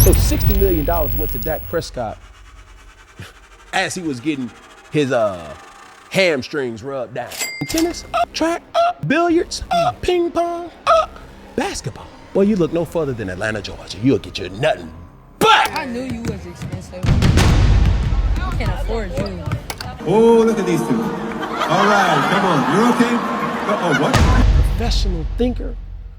So $60 million went to Dak Prescott as he was getting his hamstrings rubbed down. Tennis, track, billiards, ping pong, basketball. Boy, you look no further than Atlanta, Georgia. You'll get your nothing but. I knew you was expensive. I can't afford you. Oh, look at these two. All right, come on. You're okay? Oh, what? Professional thinker,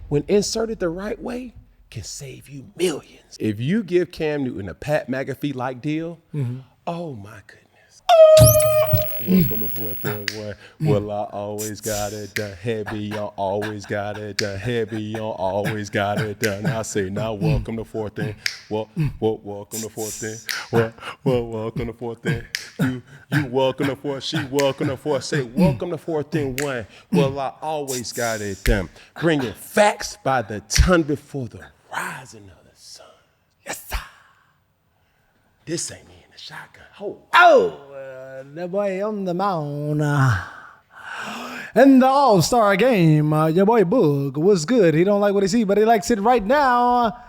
when inserted the right way, can save you millions. If you give Cam Newton a Pat McAfee-like deal, oh my goodness. Welcome to fourth and one. Well, I always got it done. Heavy on, always got it done. Heavy on, always got it done. I say now, welcome to fourth and welcome to fourth and welcome to fourth and you welcome to fourth. She welcome to fourth. Say welcome to fourth and one. Well, I always got it done. Bringing facts by the ton before the rising of the sun. Yes, sir. This ain't me in the shotgun. That boy on the mound. In the All-Star game, your boy Boog was good. He don't like what he see, but he likes it right now.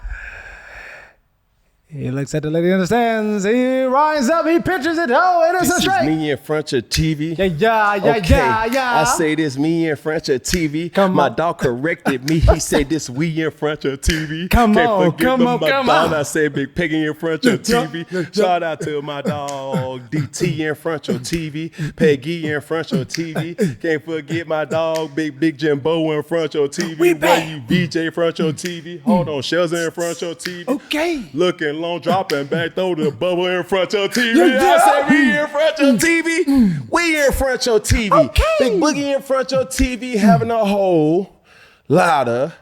He looks at the lady in the stands. He rises up. He pitches it. Oh, it is a strike. This is me in front of TV. Yeah. I say this me in front of TV. Come my on. dog corrected me. He said this we in front of TV. Come Can't on, forget come my on, come dog. on. I say Big Peggy in front of TV. yeah. Shout out to my dog DT in front of TV. Peggy in front of TV. Can't forget my dog Big Jimbo in front of TV. We Where back. you BJ in front of TV. Hold on, Shells in front of TV. Okay. Looking long, dropping back, throw the bubble in front of TV. Yeah. I said we in front of TV. We in front of TV. Okay. Big Boogie in front of TV having a whole lot of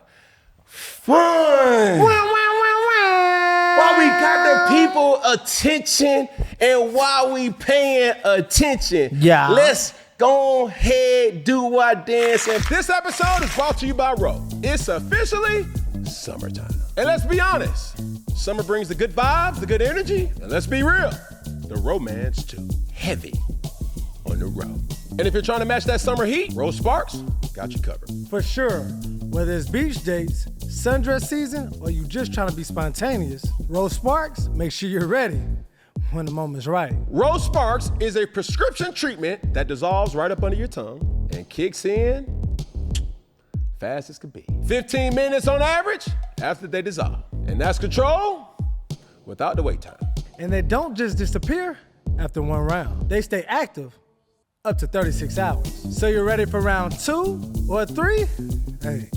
fun. While we got the people attention and while we paying attention, Yeah. let's go ahead, do our dance. And this episode is brought to you by Ro. It's officially summertime. And let's be honest, summer brings the good vibes, the good energy, and let's be real, the romance too. Heavy on the road. And if you're trying to match that summer heat, Ro Sparks got you covered. For sure. Whether it's beach dates, sundress season, or you just trying to be spontaneous, Rose Sparks, make sure you're ready when the moment's right. Rose Sparks is a prescription treatment that dissolves right up under your tongue and kicks in fast as could be. 15 minutes on average after they dissolve. And that's control without the wait time. And they don't just disappear after one round. They stay active up to 36 hours. So you're ready for round 2 or 3? Hey,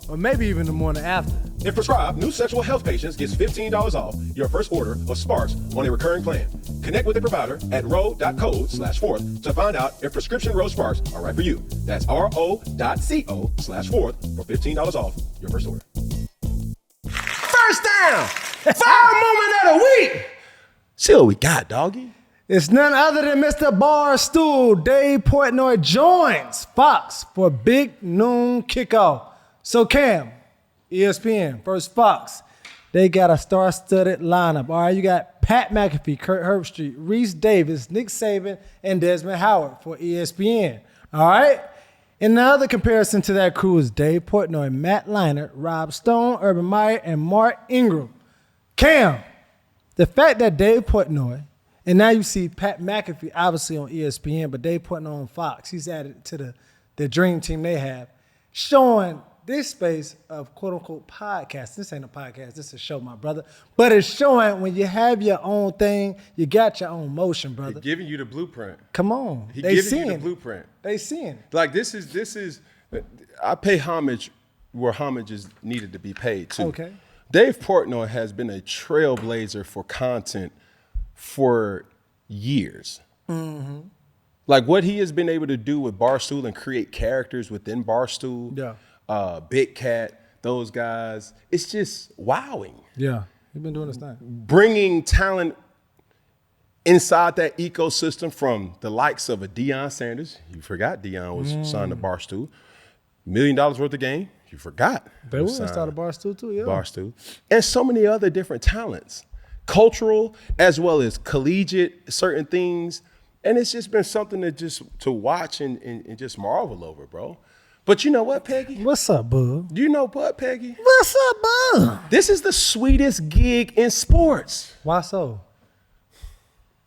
or maybe even the morning after. If prescribed, new sexual health patients gets $15 off your first order of Sparks on a recurring plan. Connect with a provider at ro.code/4th to find out if prescription Ro Sparks are right for you. That's ro.co/4th for $15 off your first order. First down! Foul moment of the week! See what we got, doggy. It's none other than Mr. Barstool. Dave Portnoy joins Fox for Big Noon Kickoff. So Cam, ESPN versus Fox, they got a star-studded lineup. All right, you got Pat McAfee, Kurt Herbstreit, Reese Davis, Nick Saban, and Desmond Howard for ESPN. All right? And the other comparison to that crew is Dave Portnoy, Matt Leinart, Rob Stone, Urban Meyer, and Mark Ingram. Cam, the fact that Dave Portnoy, and now you see Pat McAfee obviously on ESPN, but Dave Portnoy on Fox, he's added to the dream team they have, showing this space of quote-unquote podcast. This ain't a podcast, this is a show, my brother. But it's showing when you have your own thing, you got your own motion, brother. He's giving you the blueprint. Come on. He's They giving seeing you the it. blueprint. They seeing it. Like this is, I pay homage where homage is needed to be paid to. Okay. Dave Portnoy has been a trailblazer for content for years. Mm-hmm. Like what he has been able to do with Barstool and create characters within Barstool. Yeah. Big Cat, those guys. It's just wowing. Yeah. He's been doing this thing. Bringing talent inside that ecosystem from the likes of a Deion Sanders. You forgot Deion was signed to Barstool. $1 million worth of game. You forgot. They will start a Barstool too, yeah. Barstool. And so many other different talents. Cultural as well as collegiate, certain things. And it's just been something to watch and just marvel over, bro. But you know what, Peggy? What's up, bud? You know what, Peggy? What's up, bud? This is the sweetest gig in sports. Why so?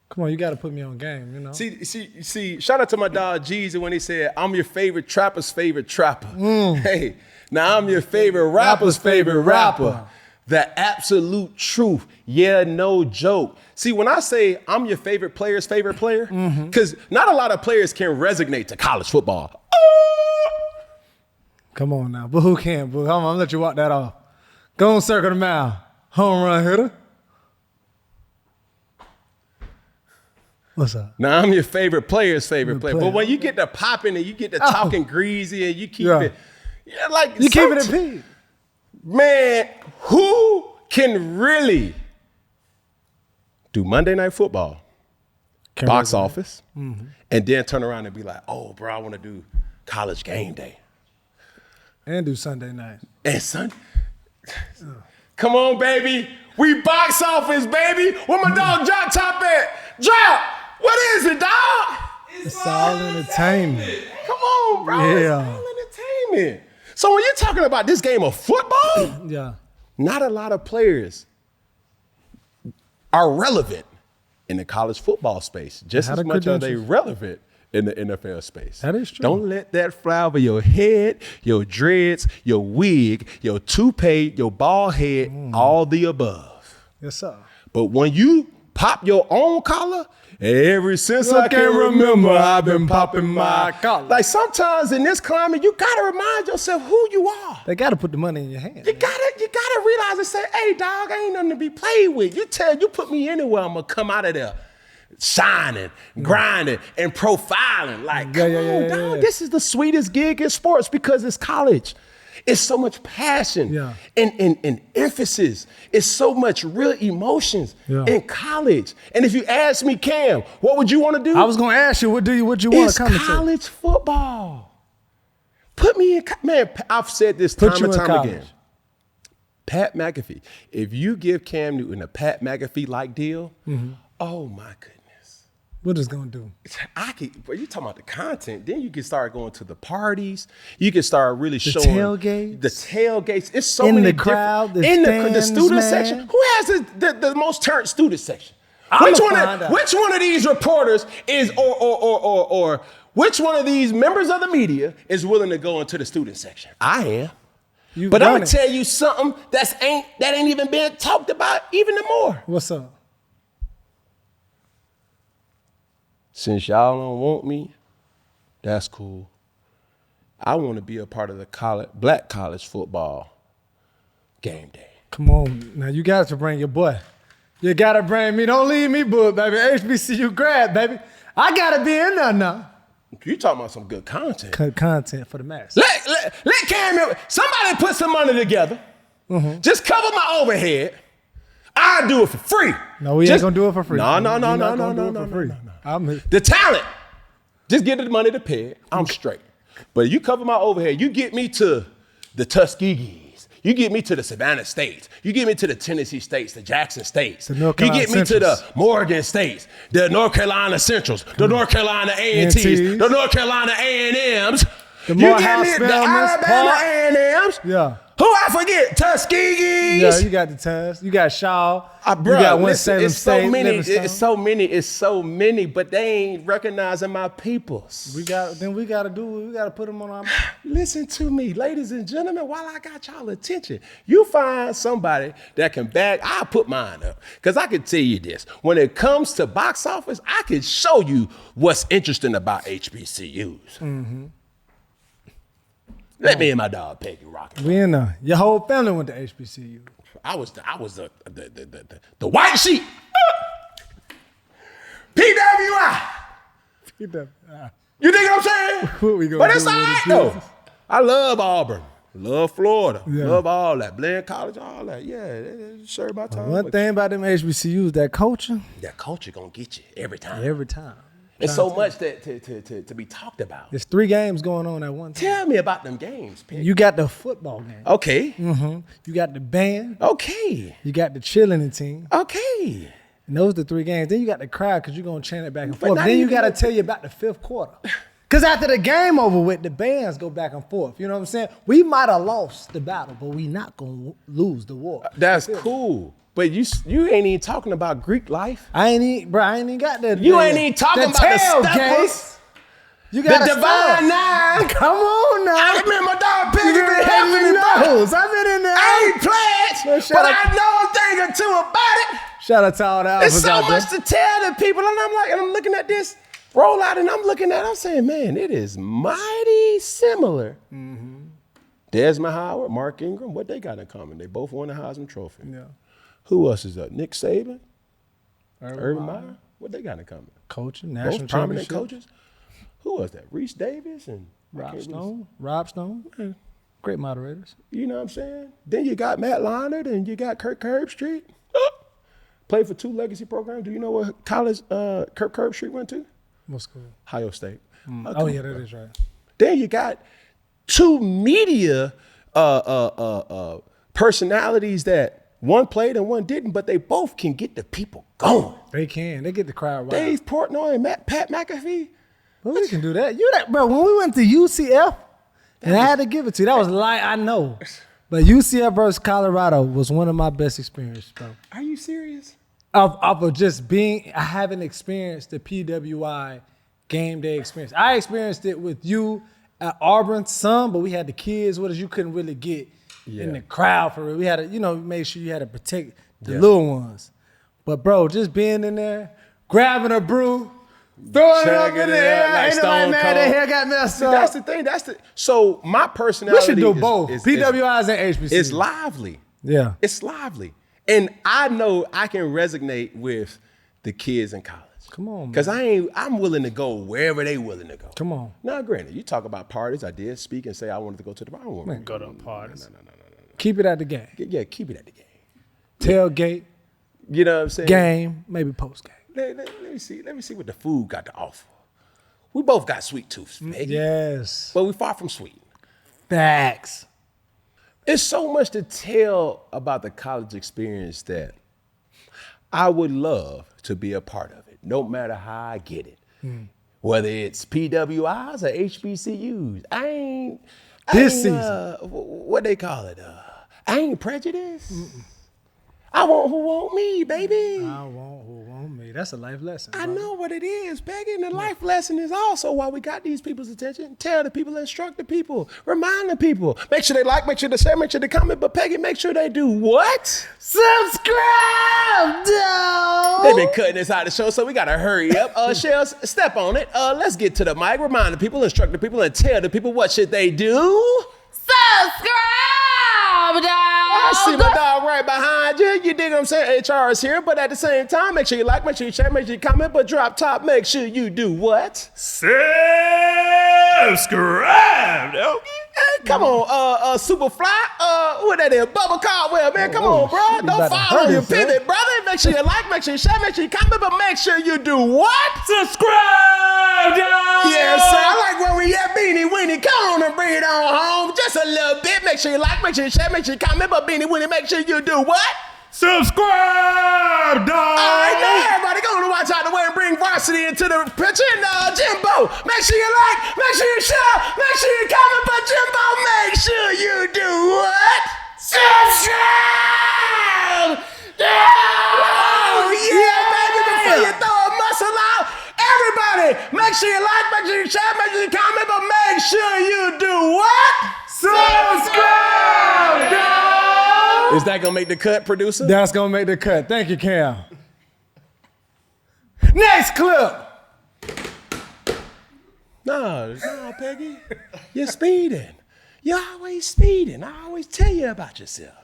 Come on, you got to put me on game, you know? See, shout out to my dog Jeezy when he said, I'm your favorite trapper's favorite trapper. Hey, now I'm your favorite rapper's favorite rapper. The absolute truth. Yeah, no joke. See, when I say I'm your favorite player's favorite player, because not a lot of players can resonate to college football. Come on now. But who can, boo? I'm going to let you walk that off. Go on, circle the mile. Home run hitter. What's up? Now, I'm your favorite player's favorite player. But when you get to popping and you get to talking greasy and you keep it, like you keep it in peace. Man, who can really do Monday Night Football, box office, and then turn around and be like, oh, bro, I want to do College Game Day. And do Sunday night. And Sunday. Come on, baby. We box office, baby. Where my dog Drop Top at? Drop. What is it, dog? It's all entertainment. Come on, bro. Yeah. It's all entertainment. So when you're talking about this game of football, not a lot of players are relevant in the college football space. Just as much as they relevant in the NFL space. That is true. Don't let that fly over your head, your dreads, your wig, your toupee, your bald head, all the above. Yes, sir. But when you pop your own collar, ever since I can remember, I've been popping my collar. Like sometimes in this climate, you gotta remind yourself who you are. They gotta put the money in your hand. You gotta realize and say, hey, dog, I ain't nothing to be played with. You put me anywhere, I'm gonna come out of there shining, grinding, and profiling. Like, come on, dog. This is the sweetest gig in sports because it's college. It's so much passion and emphasis. It's so much real emotions in college. And if you ask me, Cam, what would you want to do? I was going to ask you, what you want to commentate? It's college football. Put me in, man, I've said this time and time again. Pat McAfee. If you give Cam Newton a Pat McAfee-like deal, oh my goodness. What is going to do? But you talking about the content, then you can start going to the parties. You can start really showing tailgates. The tailgates. It's so in many the crowd, the in stands, the student man. section. Who has the most turned student section? Which one of these reporters is or which one of these members of the media is willing to go into the student section? I am. But I'm gonna tell you something that ain't even been talked about even more. What's up? Since y'all don't want me, that's cool. I want to be a part of the black college football game day. Come on. Now, you got to bring your boy. You got to bring me. Don't leave me, boy, baby. HBCU grad, baby. I got to be in there now. You talking about some good content. Content for the mass. Let Cam, somebody put some money together. Just cover my overhead. I'll do it for free. No, we ain't going to do it for free. No. The talent. Just get the money to pay it. I'm straight. But you cover my overhead. You get me to the Tuskegees. You get me to the Savannah States. You get me to the Tennessee States, the Jackson States. You get me to the Morgan States, the North Carolina Centrals, the North Carolina A&Ts, the North Carolina A&Ms. You get me the Alabama A&Ms. Yeah. Who I forget? Tuskegees. Yeah, you got the Tusk. You got Shaw. You got Winston-Salem State. It's so many, but they ain't recognizing my peoples. We got to put them on our map. Listen to me, ladies and gentlemen, while I got y'all attention. You find somebody that can I'll put mine up. Because I can tell you this. When it comes to box office, I can show you what's interesting about HBCUs. Let me and my dog Peggy rocking. We in there. Your whole family went to HBCU. I was the white sheep. PEGGYY. You dig what I'm saying? But it's all right though. I love Auburn. Love Florida. Love all that. Blend College, all that. Yeah, sure my time. One thing about them HBCUs, that culture. That culture gonna get you every time. Every time. It's so much to be talked about. There's 3 games going on at one time. Tell me about them games, Peggy. You got the football game. Okay. You got the band. Okay. You got the cheerleading team. Okay. And those are the 3 games. Then you got the crowd because you're going to chant it back and forth. Then you got to tell you about the 5th quarter. Because after the game over with, the bands go back and forth. You know what I'm saying? We might have lost the battle, but we not going to lose the war. That's cool. But you ain't even talking about Greek life. I ain't even got that. You ain't even talking about the steppers. You got the Divine Nine. Come on now. I remember my dog Piggy been helping me, bro. I've been in there. I ain't pledged, but I know a thing or two about it. Shout out to all the alphas There's so out there. much to tell the people, and I'm looking at this rollout, and I'm saying, man, it is mighty similar. Mm-hmm. Desmond Howard, Mark Ingram, what they got in common? They both won the Heisman Trophy. Yeah. Who else is up? Nick Saban, Urban Meyer. What they got in common? Coaching, national both prominent championship. coaches. Who was that? Reese Davis and Rob Stone. Yeah. Great moderators. You know what I'm saying? Then you got Matt Leinart and you got Kirk Herbstreit. Played for 2 legacy programs. Do you know what college Kirk Herbstreit went to? What school? Ohio State. Oh, yeah, that is right. Then you got 2 media personalities that one played and one didn't, but they both can get the people going. They can. They get the crowd right. Dave Portnoy and Pat McAfee. Well, we can do that. Bro, when we went to UCF, and I had to give it to you, that was I know. But UCF versus Colorado was one of my best experiences, bro. Are you serious? Of just being, I haven't experienced the PEGGYY game day experience. I experienced it with you at Auburn, some, but we had the kids with us. You couldn't really get in the crowd for real. We had to, make sure you had to protect the little ones. But bro, just being in there, grabbing a brew, throwing it up in the air, like ain't nobody mad their hair got messed up. That's the thing. So my personality we should do both. PWIs and HBCUs. It's lively. Yeah. It's lively. And I know I can resonate with the kids in college. Come on, man. Because I'm willing to go wherever they willing to go. Come on. Now, granted, you talk about parties. I did speak and say I wanted to go to the bar. Man, go to parties. No. Keep it at the game. Yeah, keep it at the game. Tailgate. You know what I'm saying? Game, maybe post game. Let me see what the food got to offer. We both got sweet tooths, Peggy. Yes. But we far from sweet. Facts. It's so much to tell about the college experience that I would love to be a part of it, no matter how I get it. Whether it's PWIs or HBCUs. This season. What they call it? I ain't prejudiced. I want who want me, baby. I want who want me. That's a life lesson. I know what it is, Peggy. And the life lesson is also why we got these people's attention. Tell the people, instruct the people, remind the people. Make sure they like, make sure they share, make sure they comment. But Peggy, make sure they do what? Subscribe, dog. They've been cutting this out of the show, so we got to hurry up. Shell, step on it. Let's get to the mic. Remind the people, instruct the people, and tell the people what should they do. Subscribe, dog. I see my dog right behind you. You dig what I'm saying? HR is here, but at the same time, make sure you like, make sure you share, make sure you comment, but drop top, make sure you do what? Subscribe. Okay. Hey, come on, Superfly. What that is? Bubba Caldwell, man. Come on, bro. Don't fall on your pivot, brother. Make sure you like, make sure you share, make sure you comment, but make sure you do what? Subscribe, dog. Yes, sir. I like where we at, Beanie Weenie. Come on and bring it on home. Just a little bit. Make sure you like, make sure you share, make sure you comment, but Beanie Weenie, make sure you do what? Subscribe, dog. All right, now everybody go to watch out the way and bring varsity into the picture. And Jimbo, make sure you like, make sure you share, make sure you comment, but Jimbo, make sure you do what? Subscribe. Oh, yeah, baby, before you throw a muscle out, everybody, make sure you like, make sure you share, make sure you comment, but make sure you do what? Subscribe, dog. Is that gonna make the cut, producer? That's gonna make the cut. Thank you, Cam. Next clip. No, Peggy. You're speeding. You're always speeding. I always tell you about yourself.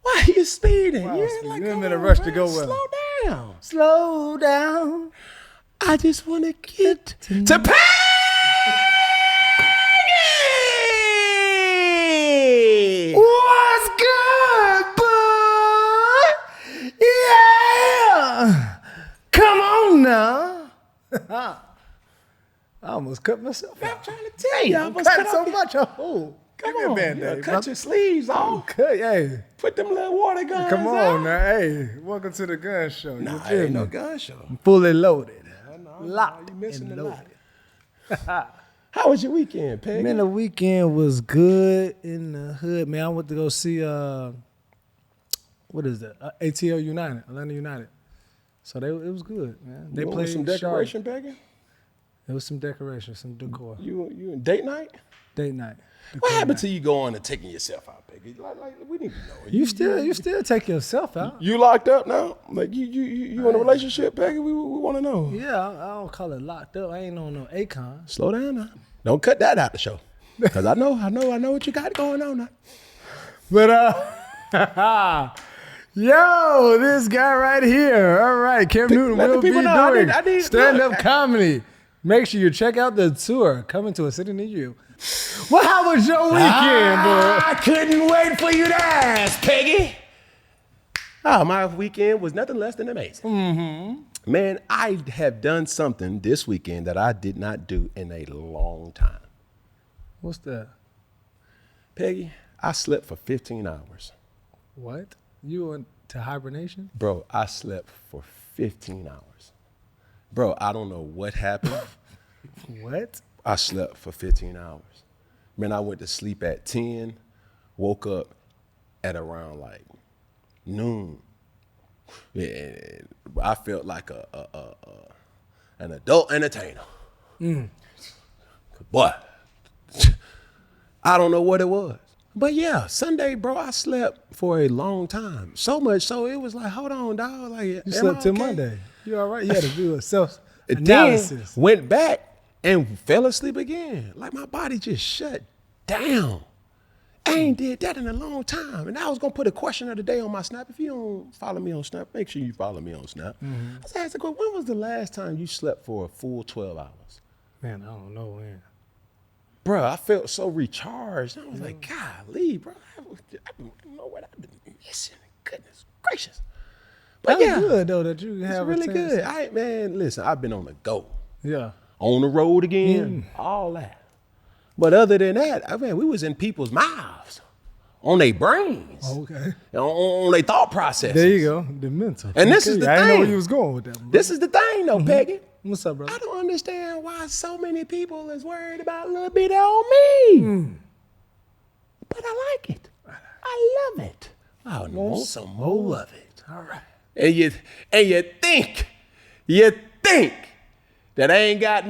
Why are you speeding? Wow, You're like, I'm in a rush to go well. Slow down. Slow down. I just want to get to Peggy. What's good, bud? Yeah. Come on now. I almost cut myself out. I'm trying to tell you. I almost cut cut so off much. Come on, cut your sleeves off. Cut, hey. Put them little water guns Come on out. now, hey. Welcome to the gun show. Nah, You feel ain't no me? gun show. Fully loaded. No, Locked you missing and a lot. loaded. How was your weekend, Peggy? Man, the weekend was good in the hood. Man, I went to go see what is that? ATL United, Atlanta United. So it was good, man. They played some decoration, Peggy? It was some decoration, some decor. You in date night? Date night. What happened to you going and taking yourself out, Peggy? Like we need to know. You still take yourself out. You locked up now? Like you in a relationship, Peggy? We want to know. Yeah, I don't call it locked up. I ain't on no Akon. Slow down now. Don't cut that out the show. Cause I know what you got going on now. But yo, this guy right here. All right, Cam Newton will be doing stand-up comedy. Make sure you check out the tour coming to a city near you. Well, how was your weekend, bro? I couldn't wait for you to ask, Peggy. Oh, my weekend was nothing less than amazing. Mm-hmm. Man, I have done something this weekend that I did not do in a long time. What's that? Peggy, I slept for 15 hours. What? You went to hibernation? Bro, I slept for 15 hours. Bro, I don't know what happened. What? I slept for 15 hours. Man, I went to sleep at 10, woke up at around like noon. Yeah, I felt like an adult entertainer. Boy, I don't know what it was. But yeah, Sunday, bro, I slept for a long time. So much so it was like, hold on, dog. Like, you slept till Monday. You all right? You had to do a self-analysis. Then went back and fell asleep again. Like my body just shut down. I ain't did that in a long time. And I was gonna put a question of the day on my Snap. If you don't follow me on Snap, make sure you follow me on Snap. Mm-hmm. I was asking, when was the last time you slept for a full 12 hours? Man, I don't know when. Bro, I felt so recharged. I was like, golly, bro, I don't know what I've been missing. Goodness gracious. But that's good though that you have. It's really good. Man, listen, I've been on the go. Yeah. On the road again, all that. But other than that, we was in people's mouths, on their brains, on their thought processes. There you go, the mental. And this is the thing. I didn't know where you was going with that. Bro. This is the thing, though, Peggy. What's up, brother? I don't understand why so many people is worried about little bitty old me. But I like it. I love it. I want some more of it. All right. And you think that I ain't got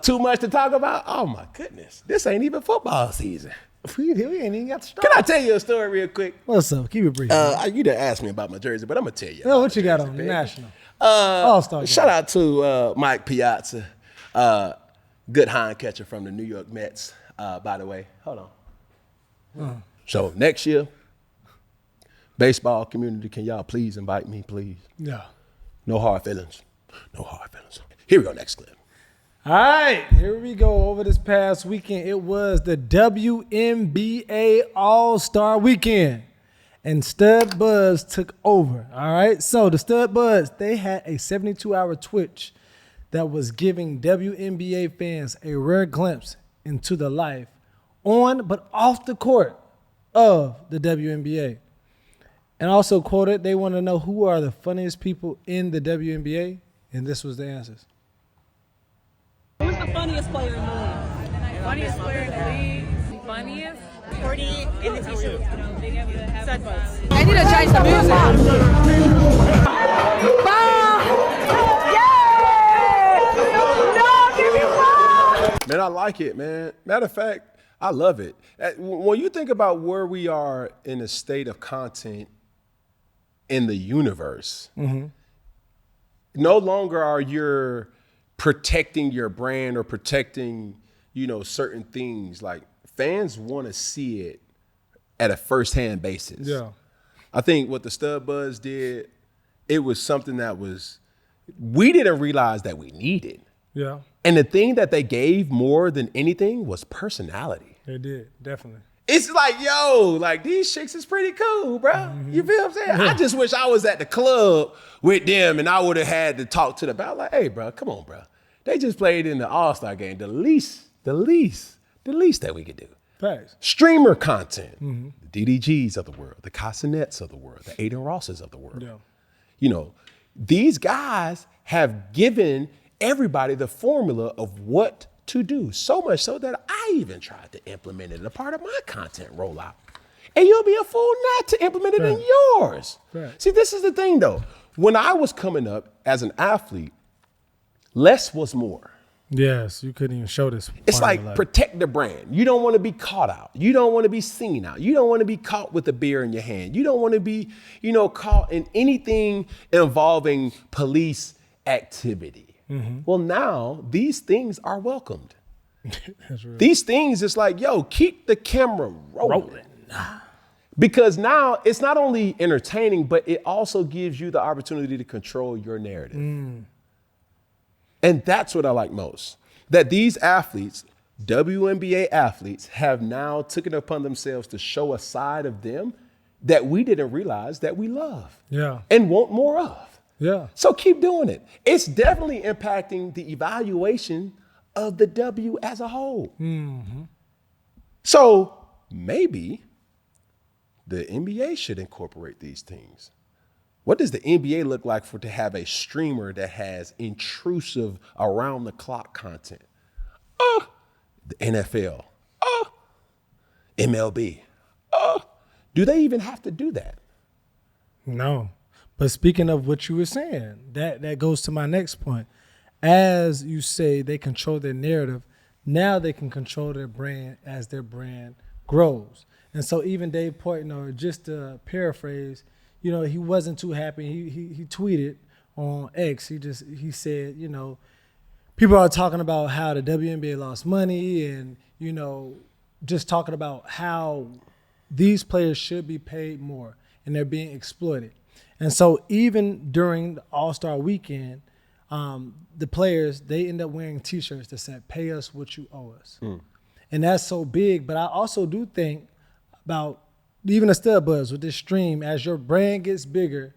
too much to talk about? Oh my goodness, this ain't even football season. We ain't even got to start. Can I tell you a story real quick? What's up? Keep it brief. You didn't ask me about my jersey, but I'm gonna tell you. What you got on the national? All-Star game. Shout out to Mike Piazza, good hind catcher from the New York Mets. By the way, hold on. So next year, baseball community, can y'all please invite me, please? Yeah. No hard feelings. No hard feelings. Here we go, next clip. All right, here we go. Over this past weekend, it was the WNBA All-Star Weekend, and Stud Budz took over, all right? So the Stud Budz, they had a 72-hour Twitch that was giving WNBA fans a rare glimpse into the life on but off the court of the WNBA. And also quoted, they want to know who are the funniest people in the WNBA, and this was the answers. Who's the funniest player in the league? Funniest player in the league? Funniest? 48 in the t-shirt. Stud Budz. I need to change the music. Man, I like it, man. Matter of fact, I love it. When you think about where we are in the state of content in the universe, no longer are you protecting your brand or protecting, certain things. Like, fans want to see it at a firsthand basis. Yeah. I think what the Stud Budz did, it was something that we didn't realize that we needed. Yeah. And the thing that they gave more than anything was personality. They did, definitely. It's like, these chicks is pretty cool, bro. You feel what I'm saying? I just wish I was at the club with them and I would have had to talk to them about, like, hey, bro, come on, bro. They just played in the All-Star game. The least that we could do. Facts. Streamer content. The DDGs of the world, the Casanets of the world, the Aiden Rosses of the world. Yeah. These guys have given everybody the formula of what to do. So much so that I even tried to implement it as a part of my content rollout. And you'll be a fool not to implement it in yours. Right. See, this is the thing though. When I was coming up as an athlete, less was more. Yes, you couldn't even show this. It's like protect the brand. You don't want to be caught out. You don't want to be seen out. You don't want to be caught with a beer in your hand. You don't want to be, caught in anything involving police activity. Mm-hmm. Well, now these things are welcomed. That's real. These things, it's like, yo, keep the camera rolling. Because now it's not only entertaining, but it also gives you the opportunity to control your narrative. And that's what I like most, that these athletes, WNBA athletes, have now taken it upon themselves to show a side of them that we didn't realize that we love and want more of. Yeah. So keep doing it. It's definitely impacting the evaluation of the W as a whole. Mm-hmm. So maybe the NBA should incorporate these things. What does the NBA look like to have a streamer that has intrusive around the clock content? The NFL, MLB. Do they even have to do that? No. But speaking of what you were saying, that goes to my next point. As you say, they control their narrative. Now they can control their brand as their brand grows. And so even Dave Portnoy, just to paraphrase, he wasn't too happy. He tweeted on X. He said, people are talking about how the WNBA lost money and, just talking about how these players should be paid more and they're being exploited. And so even during the All-Star weekend, the players, they end up wearing T-shirts that said, pay us what you owe us. And that's so big. But I also do think about even a stud Budz with this stream, as your brand gets bigger,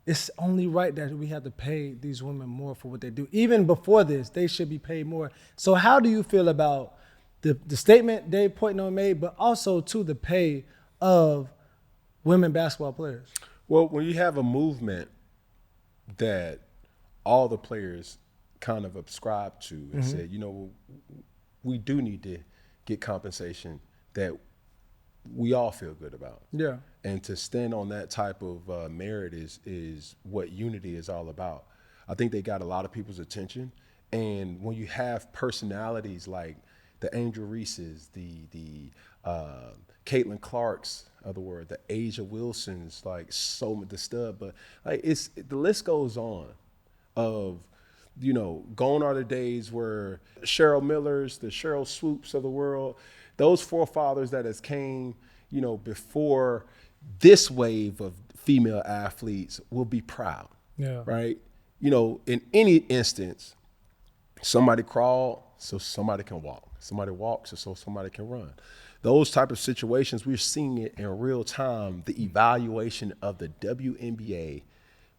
it's only right that we have to pay these women more for what they do. Even before this, they should be paid more. So how do you feel about the statement Dave Portnoy made, but also to the pay of women basketball players? Well, when you have a movement that all the players kind of subscribe to and said, we do need to get compensation that we all feel good about. Yeah. And to stand on that type of merit is what unity is all about. I think they got a lot of people's attention. And when you have personalities like the Angel Reeses, the Caitlin Clarks of the world, the Asia Wilsons, the stud, but the list goes on of, gone are the days where Cheryl Millers, the Cheryl Swoops of the world, those forefathers that has came, before this wave of female athletes will be proud. Yeah. Right? In any instance, somebody crawled so somebody can walk. Somebody walks so somebody can run. Those type of situations, we're seeing it in real time, the evaluation of the WNBA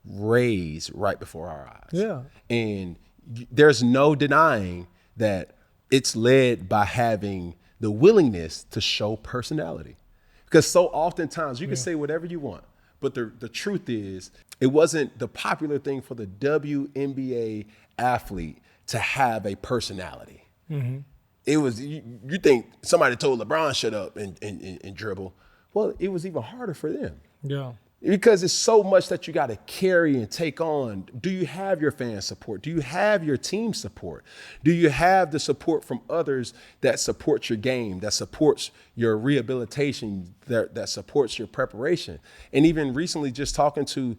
raise right before our eyes. Yeah. And there's no denying that it's led by having the willingness to show personality. Because so oftentimes you can say whatever you want, but the truth is it wasn't the popular thing for the WNBA athlete to have a personality. Mm-hmm. It was, you think somebody told LeBron shut up and dribble. Well, it was even harder for them. Yeah. Because it's so much that you got to carry and take on. Do you have your fan support? Do you have your team support? Do you have the support from others that supports your game, that supports your rehabilitation, that supports your preparation? And even recently just talking to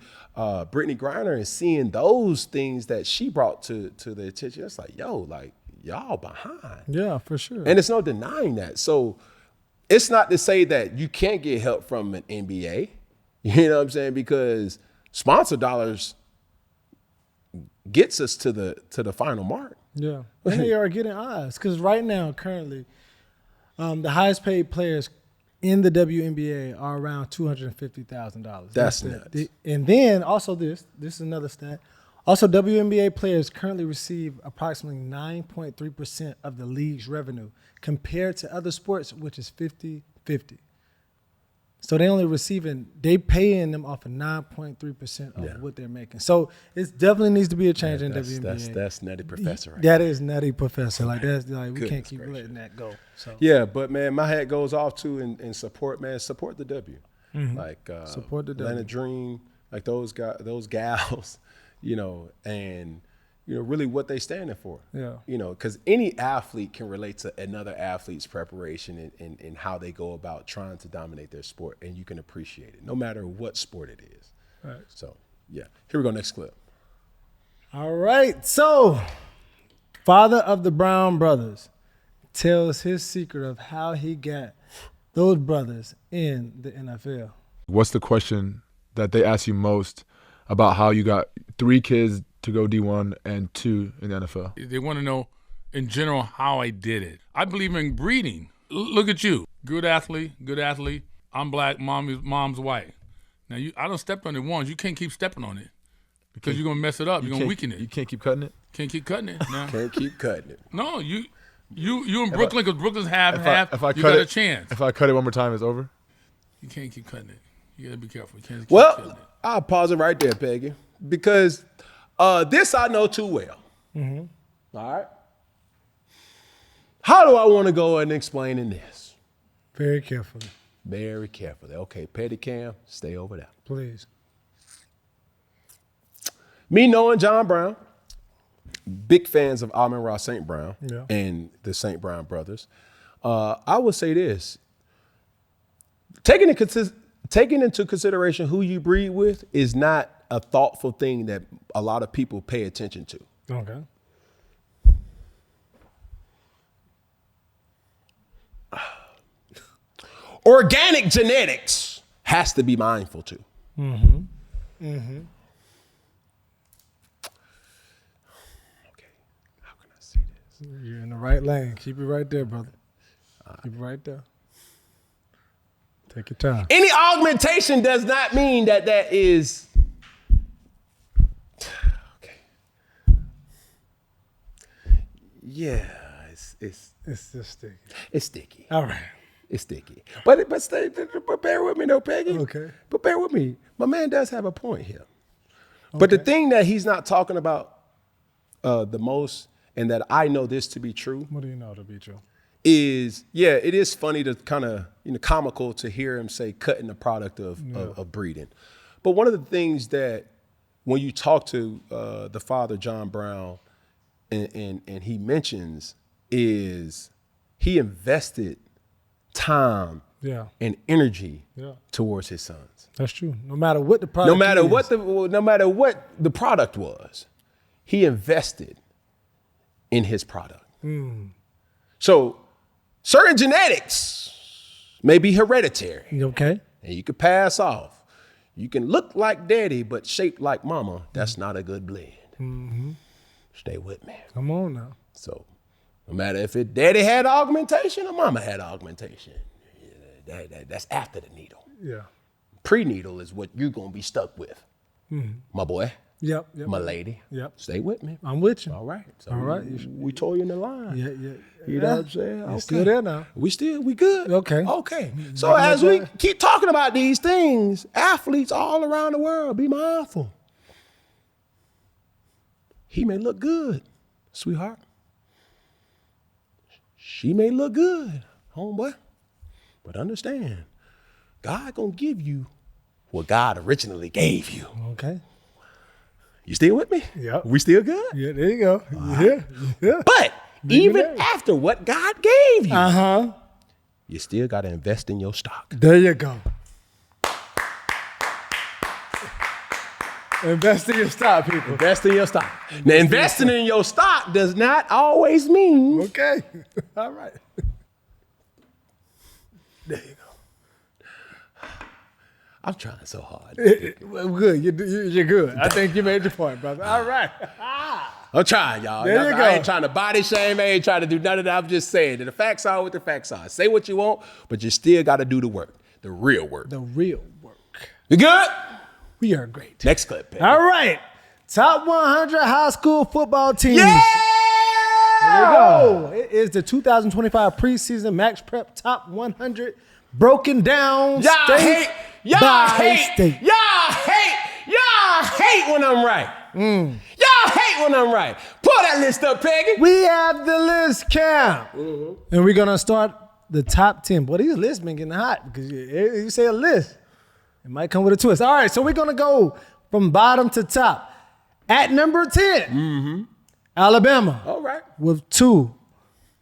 Brittany Griner and seeing those things that she brought to the attention, it's like, y'all behind. Yeah, for sure. And it's no denying that. So it's not to say that you can't get help from an NBA. You know what I'm saying? Because sponsor dollars gets us to the final mark. Yeah, and they are getting eyes because right now, currently, the highest paid players in the WNBA are around $250,000. That's nuts. And then also this is another stat. Also, WNBA players currently receive approximately 9.3% of the league's revenue compared to other sports, which is 50-50. So they only they paying them off of 9.3% of what they're making. So it definitely needs to be a change in WNBA. That's Nutty Professor right That is Nutty Professor. Like that's like we can't keep letting that go. So yeah, but man, my hat goes off to in support, man. Support the W. Like support the W. Atlanta Dream, like those guys, those gals, you know, and you know, really what they standing for. Yeah. You know, because any athlete can relate to another athlete's preparation and how they go about trying to dominate their sport, and you can appreciate it, no matter what sport it is. Right. So, yeah. Here we go, next clip. All right. So, father of the Brown brothers tells his secret of how he got those brothers in the NFL. What's the question that they ask you most about how you got 3 kids to go D1 and 2 in the NFL? They want to know, in general, how I did it. I believe in breeding. Look at you. Good athlete. I'm black, mom's white. Now, I don't step on it once. You can't keep stepping on it because you're going to mess it up. You're going to weaken it. You can't keep cutting it? Can't keep cutting it. Now. Can't keep cutting it. No, you in Brooklyn, because Brooklyn's half. If I you cut got it, a chance. If I cut it one more time, it's over? You can't keep cutting it. You got to be careful. You can't keep cutting it. I'll pause it right there, Peggy, because this I know too well. All right. How do I want to go and explain in this? Very carefully. Very carefully. Okay, Petty Cam, stay over there. Please. Me knowing John Brown, big fans of Amon-Ra St. Brown and the St. Brown brothers, I would say this. Taking into consideration who you breed with is not a thoughtful thing that a lot of people pay attention to. Okay. Organic genetics has to be mindful too. Okay, how can I say this? You're in the right lane. Keep it right there, brother. Keep it right there. Take your time. Any augmentation does not mean that is okay. Yeah, it's just sticky. It's sticky. All right. It's sticky. But bear with me though, Peggy. Okay. But bear with me. My man does have a point here. Okay. But the thing that he's not talking about the most, and that I know this to be true. What do you know to be true? Is, it is funny to kind of, comical to hear him say cutting the product of breeding. But one of the things that when you talk to the father, John Brown, and he mentions is he invested time and energy towards his sons. That's true. No matter what the product no matter what the product was, he invested in his product. So certain genetics may be hereditary. Okay. And you could pass off. You can look like daddy, but shaped like mama. That's not a good blend. Stay with me. Come on now. So no matter if daddy had augmentation or mama had augmentation, that's after the needle. Yeah. Prenatal is what you're going to be stuck with. My boy. Yep. My lady. Yep. Stay with me. I'm with you. All right. So all right. We tore you in the line. Yeah. You know what I'm saying? You're still there now. We good. Okay. So as we keep talking about these things, athletes all around the world, be mindful. He may look good, sweetheart. She may look good, homeboy. But understand, God gonna give you what God originally gave you. Okay. You still with me? Yep. We still good? Yeah, there you go. Yeah. But even after what God gave you, you still got to invest in your stock. There you go. Invest in your stock, people. Invest in your stock. Now, investing in your stock does not always mean. Okay. All right. There you go. I'm trying so hard. Well, good. You're good. I think you made your point, brother. All right. I'm trying, y'all. There you go. I ain't trying to body shame. I ain't trying to do none of that. I'm just saying that the facts are what the facts are. Say what you want, but you still got to do the work, the real work. The real work. You good? We are great. Next clip, baby. All right. Top 100 high school football teams. Yeah! There you go. It is the 2025 preseason Max Prep Top 100 broken down Y'all state by state. Y'all hate when I'm right. Y'all hate when I'm right. Pull that list up, Peggy. We have the list, Cam. And we're going to start the top 10. Boy, these lists been getting hot because you say a list, it might come with a twist. All right, so we're going to go from bottom to top. At number 10, Alabama. All right. With 2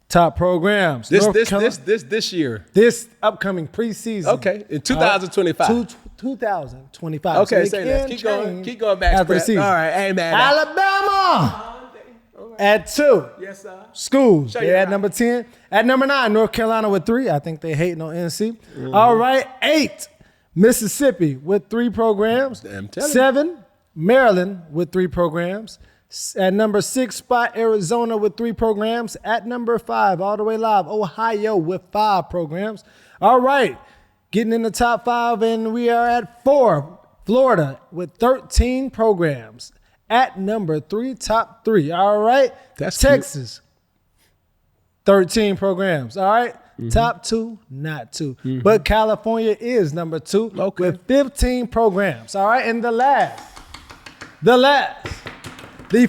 top programs. This year. This upcoming preseason. Okay, in 2025. 2025. Okay, so say that. Keep going back. after the Scrap. season. All right, hey man. Alabama at 2. Yes, sir. Schools. Show They you at how. number 10. At number 9, North Carolina with 3. I think they hating on NC. All right, 8, Mississippi with 3 programs. I'm telling you. 7, Maryland with 3 programs. At number 6 spot, Arizona with 3 programs. At number 5, all the way live, Ohio with 5 programs. All right, getting in the top 5, and we are at 4, Florida with 13 programs. At number 3, top 3. All right, That's cute. Texas, 13 programs. All right, top 2, not 2. But California is number 2 Okay. with 15 programs. All right, and the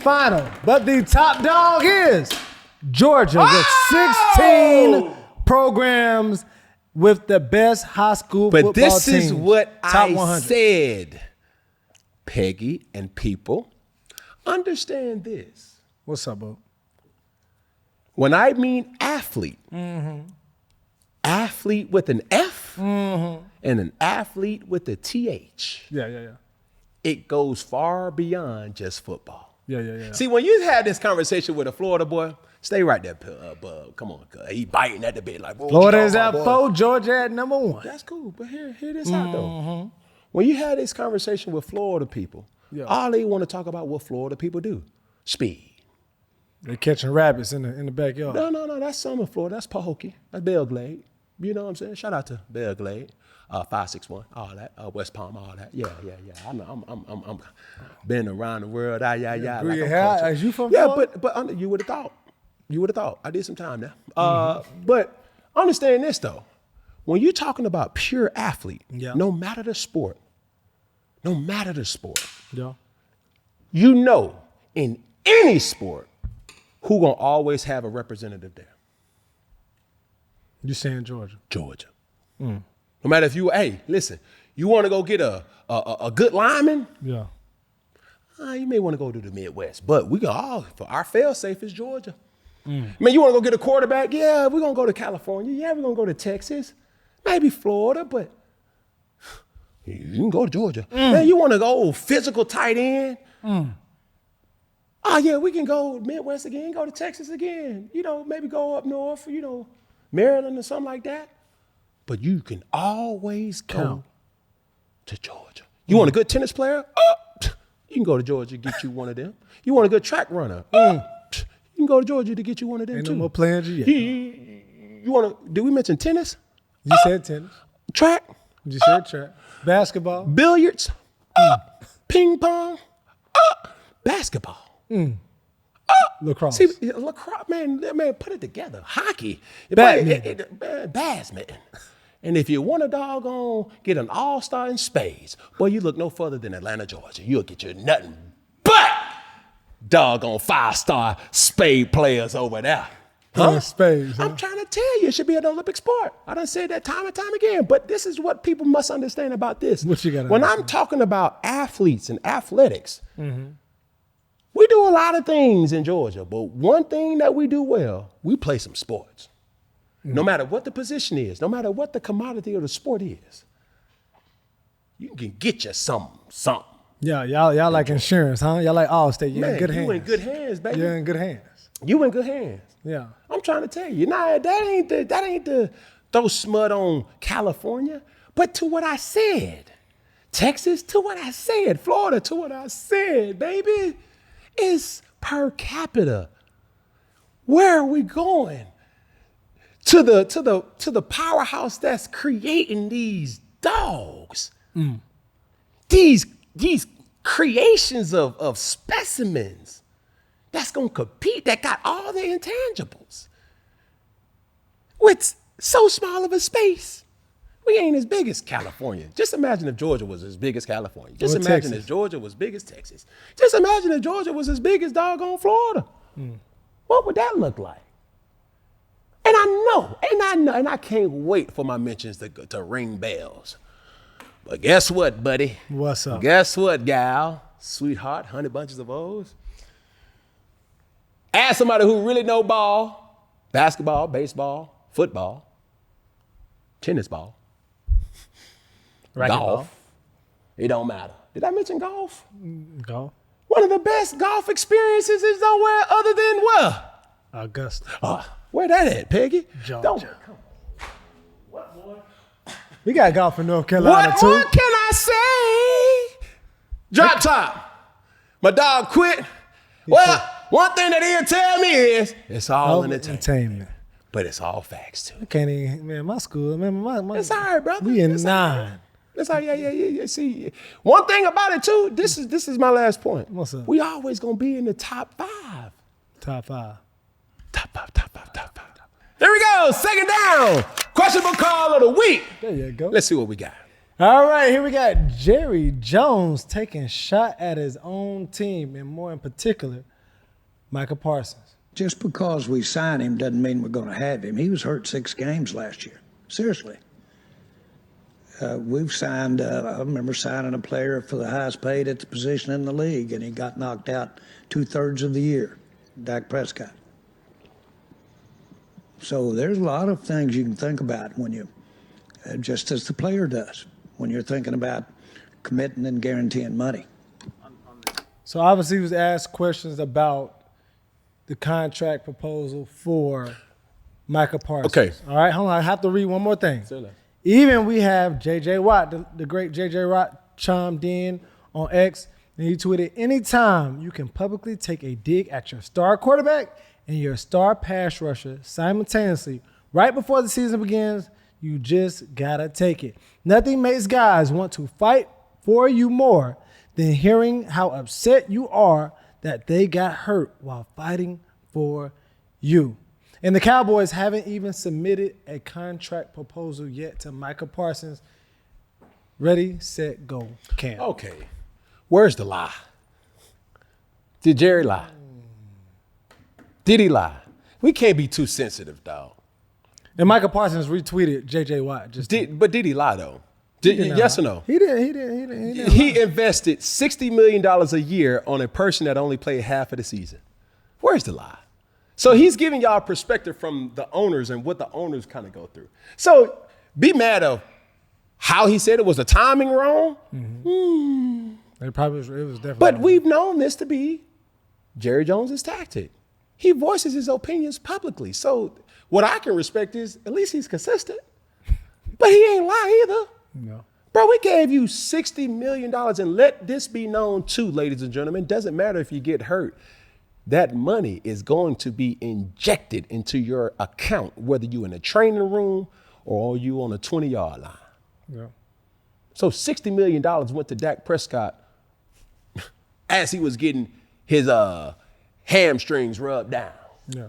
final, but the top dog is Georgia with 16 programs with the best high school football But this team. is what top I 100. said. Peggy and people, understand this. What's up, bro? When I mean athlete, athlete with an F and an athlete with a TH, Yeah. it goes far beyond just football. Yeah. See, when you had this conversation with a Florida boy, stay right there, bub. Come on, cuz. He biting at the bit like, Florida is at boy. 4, Georgia at number 1. That's cool, but hear this out though. When you had this conversation with Florida people, all they want to talk about what Florida people do, speed. They're catching rabbits in the backyard. No, that's summer Florida. That's Pahokee. That's Belglade. You know what I'm saying? Shout out to Belglade, 561, all that, West Palm, all that. Yeah. I know. I'm been around the world. Yeah. Like I'm cultured. Is you from Yeah, Florida? but you would have thought. You would have thought. I did some time there. But understand this though. When you're talking about pure athlete, no matter the sport, Yeah. you know in any sport who gonna always have a representative there. You saying Georgia? Georgia. No matter if you, listen, you want to go get a good lineman, Yeah. you may want to go to the Midwest, but we got for our fail safe is Georgia. Man, you want to go get a quarterback? Yeah, we're gonna go to California. Yeah, we're gonna go to Texas, maybe Florida, but you can go to Georgia. Man, you want to go physical tight end? Oh yeah, we can go Midwest again, go to Texas again. You know, maybe go up north, Maryland or something like that. But you can always go to Georgia. You want a good tennis player? You can go to Georgia to get you one of them. You want a good track runner? You can go to Georgia to get you one of them Ain't too. no more playing yet. You want to? Did we mention tennis? You said tennis. Track? You said track. Basketball. Billiards? Ping pong? Basketball? Lacrosse. See, lacrosse, man, put it together. Hockey. Badminton. And if you want a doggone, get an all-star in spades, boy, you look no further than Atlanta, Georgia. You'll get you nothing but doggone 5-star spade players over there. Spades. I'm trying to tell you, it should be an Olympic sport. I done said that time and time again, but this is what people must understand about this. What you gotta When understand? I'm talking about athletes and athletics, we do a lot of things in Georgia, but one thing that we do well, we play some sports. No matter what the position is, no matter what the commodity of the sport is, you can get you something. Yeah, y'all like insurance, huh? Y'all like Allstate. You're in good hands. You in good hands, baby. You're in good hands. You in good hands. Yeah. I'm trying to tell you, that ain't the throw smut on California, but to what I said. Texas, to what I said. Florida, to what I said, baby. It's per capita. Where are we going? To the powerhouse that's creating these dogs. These creations of specimens that's gonna compete, that got all the intangibles with so small of a space. We ain't as big as California. Just imagine if Georgia was as big as California. Just Or imagine Texas. if Georgia was big as Texas. Just imagine if Georgia was as big as doggone Florida. What would that look like? And I can't wait for my mentions to ring bells. But guess what, buddy? What's up? Guess what, gal? Sweetheart, 100 bunches of O's. Ask somebody who really know ball, basketball, baseball, football, tennis ball, golf. It don't matter. Did I mention golf? Golf. One of the best golf experiences is nowhere other than where? Augusta. Where that at, Peggy? Georgia. Don't. Come on. What, boy? We got golf in North Carolina, What too. more can I say? Drop top. My dog quit. Well, one thing that he'll tell me is it's all entertainment. But it's all facts, too. I can't even, man, my school, man, my It's all right, brother. we in It's 9. That's how, yeah. See, one thing about it, too, this is my last point. What's up? We always going to be in the top 5. Top 5. Top 5. Here we go. Second down. Questionable call of the week. There you go. Let's see what we got. All right, here we got Jerry Jones taking shot at his own team, and more in particular, Micah Parsons. Just because we sign him doesn't mean we're going to have him. He was hurt 6 games last year. Seriously. We've signed, I remember signing a player for the highest paid at the position in the league, and he got knocked out 2/3 of the year, Dak Prescott. So there's a lot of things you can think about when you, just as the player does, when you're thinking about committing and guaranteeing money. So obviously he was asked questions about the contract proposal for Micah Parsons. Okay. All right, hold on. I have to read one more thing. Say that. Even we have J.J. Watt, the great J.J. Watt chimed in on X, and he tweeted, anytime you can publicly take a dig at your star quarterback and your star pass rusher simultaneously right before the season begins, you just gotta take it. Nothing makes guys want to fight for you more than hearing how upset you are that they got hurt while fighting for you. And the Cowboys haven't even submitted a contract proposal yet to Micah Parsons. Ready, set, go, Cam. Okay. Where's the lie? Did Jerry lie? Did he lie? We can't be too sensitive, dog. And Micah Parsons retweeted J.J. Watt. But did he lie, though? Yes or no? He didn't. He invested $60 million a year on a person that only played half of the season. Where's the lie? So he's giving y'all perspective from the owners and what the owners kind of go through. So be mad of how he said it was the timing wrong. It was definitely. But we've known this to be Jerry Jones's tactic. He voices his opinions publicly. So what I can respect is at least he's consistent. But he ain't lie either. No. Bro, we gave you $60 million, and let this be known too, ladies and gentlemen. Doesn't matter if you get hurt. That money is going to be injected into your account, whether you're in a training room or you on a 20-yard line. Yeah. So $60 million went to Dak Prescott as he was getting his hamstrings rubbed down. Yeah.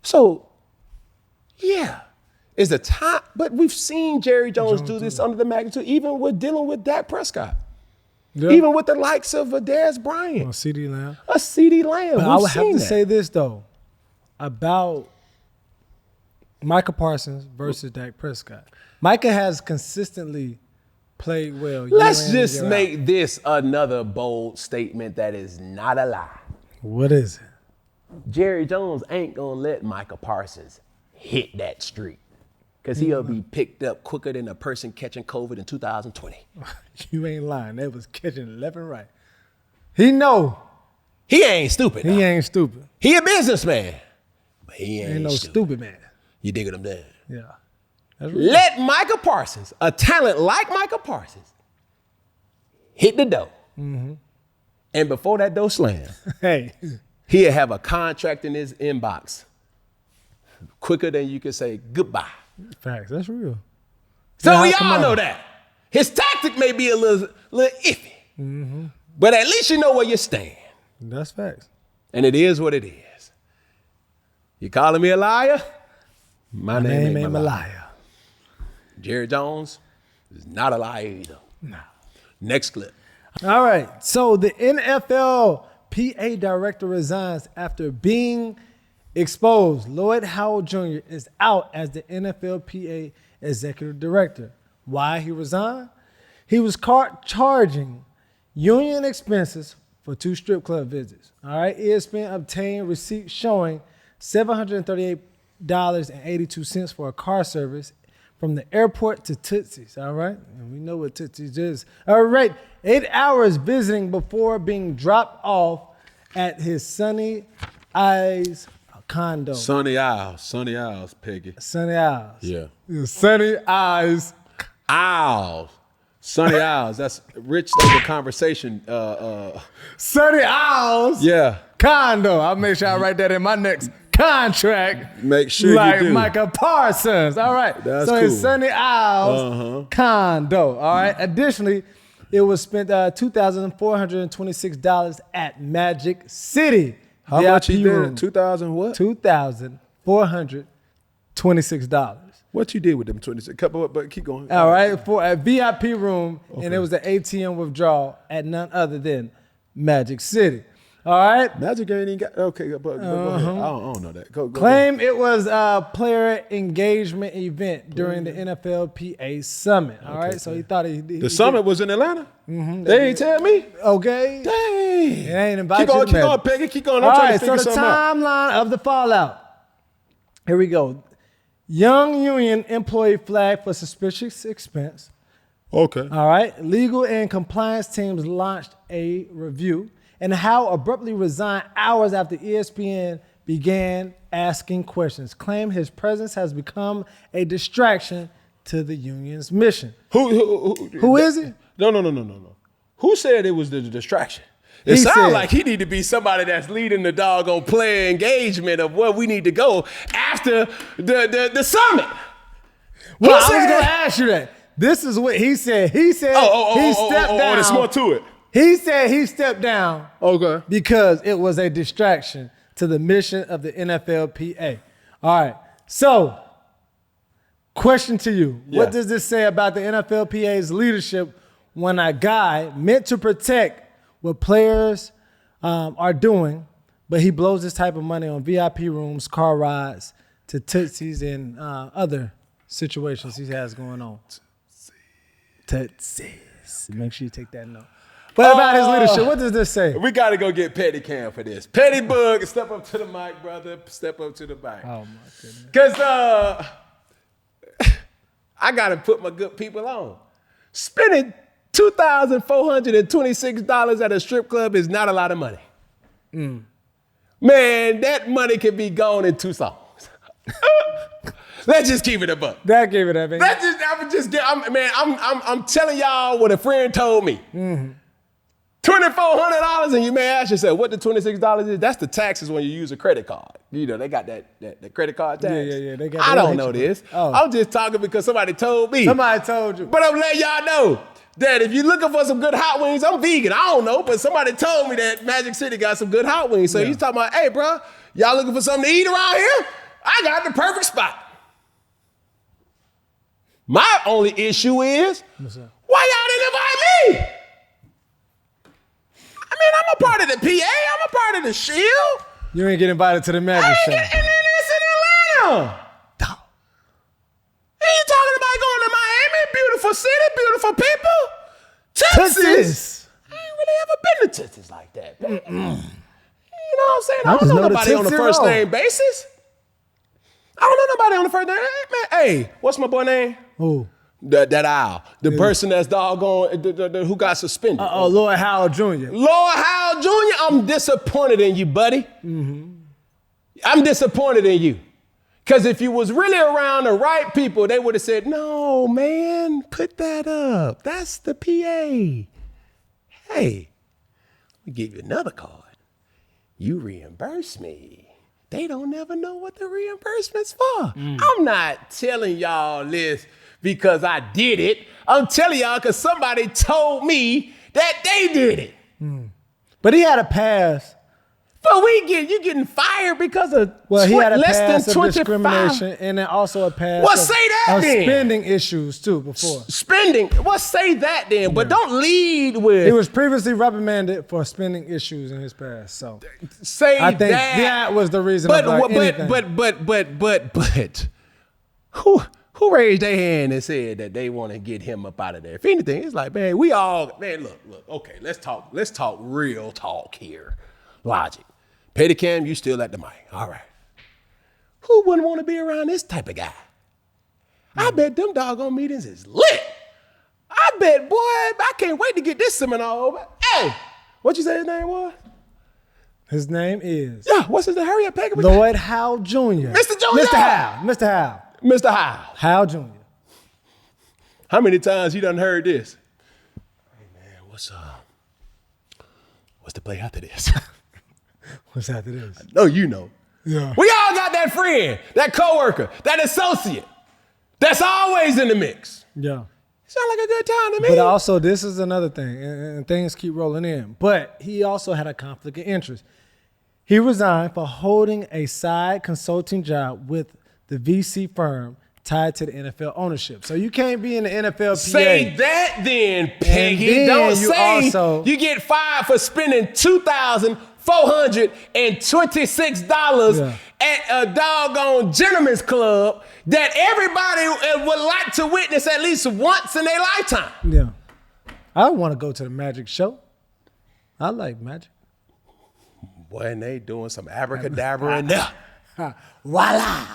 So, yeah, it's a time. But we've seen Jerry Jones do this under the magnitude, even with dealing with Dak Prescott. Yeah. Even with the likes of a Dez Bryant. Or CeeDee Lamb. A CeeDee Lamb. But I would We've have seen to that. say this, though, about Micah Parsons versus Dak Prescott. Micah has consistently played well. Let's year in, just year out. make this another bold statement that is not a lie. What is it? Jerry Jones ain't gonna let Micah Parsons hit that streak because he'll be picked up quicker than a person catching COVID in 2020. You ain't lying. That was catching 11 right. He know. He ain't stupid. He dog. ain't stupid. He a businessman, but he ain't no stupid man. You dig what I'm saying? Yeah. That's real. Let Micah Parsons, a talent like Micah Parsons, hit the dough. Mm-hmm. And before that door slam, Hey. he'll have a contract in his inbox quicker than you can say goodbye. Facts. That's real. So Yeah, we come all on. know that. His tactic may be a little iffy, Mm-hmm. but at least you know where you stand. That's facts. And it is what it is. You calling me a liar? My name ain't Malaya. Malaya. Jerry Jones is not a liar either. No. Next clip. All right. So the NFLPA director resigns after being exposed. Lloyd Howard Jr. is out as the NFLPA executive director. Why he resigned? He was caught charging union expenses for 2 strip club visits. All right. ESPN obtained receipts showing $738.82 for a car service from the airport to Tootsie's, all right? And we know what Tootsie's is. All right, 8 hours visiting before being dropped off at his Sunny Isles condo. Sunny Isles, Peggy. Sunny Isles. Yeah. Sunny Isles. Isles. Sunny Isles. That's Rich Nigga Conversation. Sunny Isles. Yeah. Condo. I'll make sure I write that in my next contract. Make sure like you do. Micah Parsons. All right. That's so cool. it's Sunny Isles condo. All right. Additionally, it was spent $2,426 at Magic City. How VIP much he room. did? 2,000 what? $2,426. What you did with them 26? Couple, but keep going. All right. For a VIP room, and it was an ATM withdrawal at none other than Magic City. All right. Magic ain't even got. Okay, but go ahead. I don't know that. Go. Claim it was a player engagement event during the NFLPA summit. All right. So he thought The summit was in Atlanta? They ain't tell me. Okay. Dang. It ain't invited. Keep going, Peggy. Keep going. I'm All trying right. to figure So the something out. timeline of the fallout. Here we go. Young union employee flagged for suspicious expense. Okay. All right. Legal and compliance teams launched a review. And Howe abruptly resigned hours after ESPN began asking questions. Claimed his presence has become a distraction to the union's mission. Who is he? No. Who said it was the distraction? It He sounds said- like he need to be somebody that's leading the doggone player engagement of where we need to go after the summit. Well, I was said going to that? ask you that. This is what he said. He said he stepped down. There's more to it. He said he stepped down Okay. because it was a distraction to the mission of the NFLPA. All right. So, question to you. Yeah. What does this say about the NFLPA's leadership when a guy meant to protect what players are doing, but he blows this type of money on VIP rooms, car rides, to Tootsies and other situations he has going on? Tootsies. Make sure you take that note. But about his leadership, what does this say? We got to go get Petty Cam for this. Petty Bug, step up to the mic, brother. Step up to the mic. Oh, my goodness. Because I got to put my good people on. Spending $2,426 at a strip club is not a lot of money. Man, that money can be gone in 2 songs. Let's just keep it a buck. That gave it up. I'm telling y'all what a friend told me. $2,400, and you may ask yourself, what the $26 is? That's the taxes when you use a credit card. You know, they got that credit card tax. Yeah. They got I that don't extra know this. Oh. I'm just talking because somebody told me. Somebody told you. But I'm letting y'all know that if you're looking for some good hot wings, I'm vegan. I don't know, but somebody told me that Magic City got some good hot wings. So he's talking about, hey, bro, y'all looking for something to eat around here? I got the perfect spot. My only issue is, why y'all didn't invite me? I mean, I'm a part of the PA. I'm a part of the Shield. You ain't get invited to the Magic Show. And then it's in Atlanta. And you talking about going to Miami? Beautiful city, beautiful people. Texas. I ain't really ever been to Texas like that. You know what I'm saying? I don't know nobody on the first name basis. I don't know nobody on the first name. Hey, what's my boy name? Who? That owl. The person that's doggone, who got suspended. Lloyd Howard Jr. Lloyd Howard Jr., I'm disappointed in you, buddy. I'm disappointed in you. Because if you was really around the right people, they would have said, no, man, put that up. That's the PA. Hey, we give you another card. You reimburse me. They don't never know what the reimbursement's for. I'm not telling y'all this because I did it. I'm telling y'all because somebody told me that they did it. But he had a pass But you getting fired because of Well, he had a less past than of 25. discrimination and then also a past Well, of, say that of then. spending issues too before. Spending. Well, say that then, but don't lead with. He was previously reprimanded for spending issues in his past. So say I think that. that was the reason. But who raised their hand and said that they want to get him up out of there? If anything, it's like, man, look, okay, let's talk real talk here. Logic. Petty Cam, you still at the mic. All right. Who wouldn't want to be around this type of guy? I bet them doggone meetings is lit. I bet, boy, I can't wait to get this seminar over. Hey, what you say his name was? His name is what's his name? Hurry up, Peggy. Lloyd Howe Jr. Mr. Jr. Mr. Howe. Howe Jr. How many times you done heard this? Hey man, what's the play after this? What's after this? No, you know. Yeah. We all got that friend, that coworker, that associate that's always in the mix. Yeah. Sound like a good time to me. But also, this is another thing, and things keep rolling in. But he also had a conflict of interest. He resigned for holding a side consulting job with the VC firm tied to the NFL ownership. So you can't be in the NFLPA. Say that then, Peggy. Then Don't you say also, you get fired for spending $2,426 at a doggone gentleman's club that everybody would like to witness at least once in their lifetime. Yeah. I want to go to the magic show. I like magic. Boy, and they doing some abracadabra in there. Voila.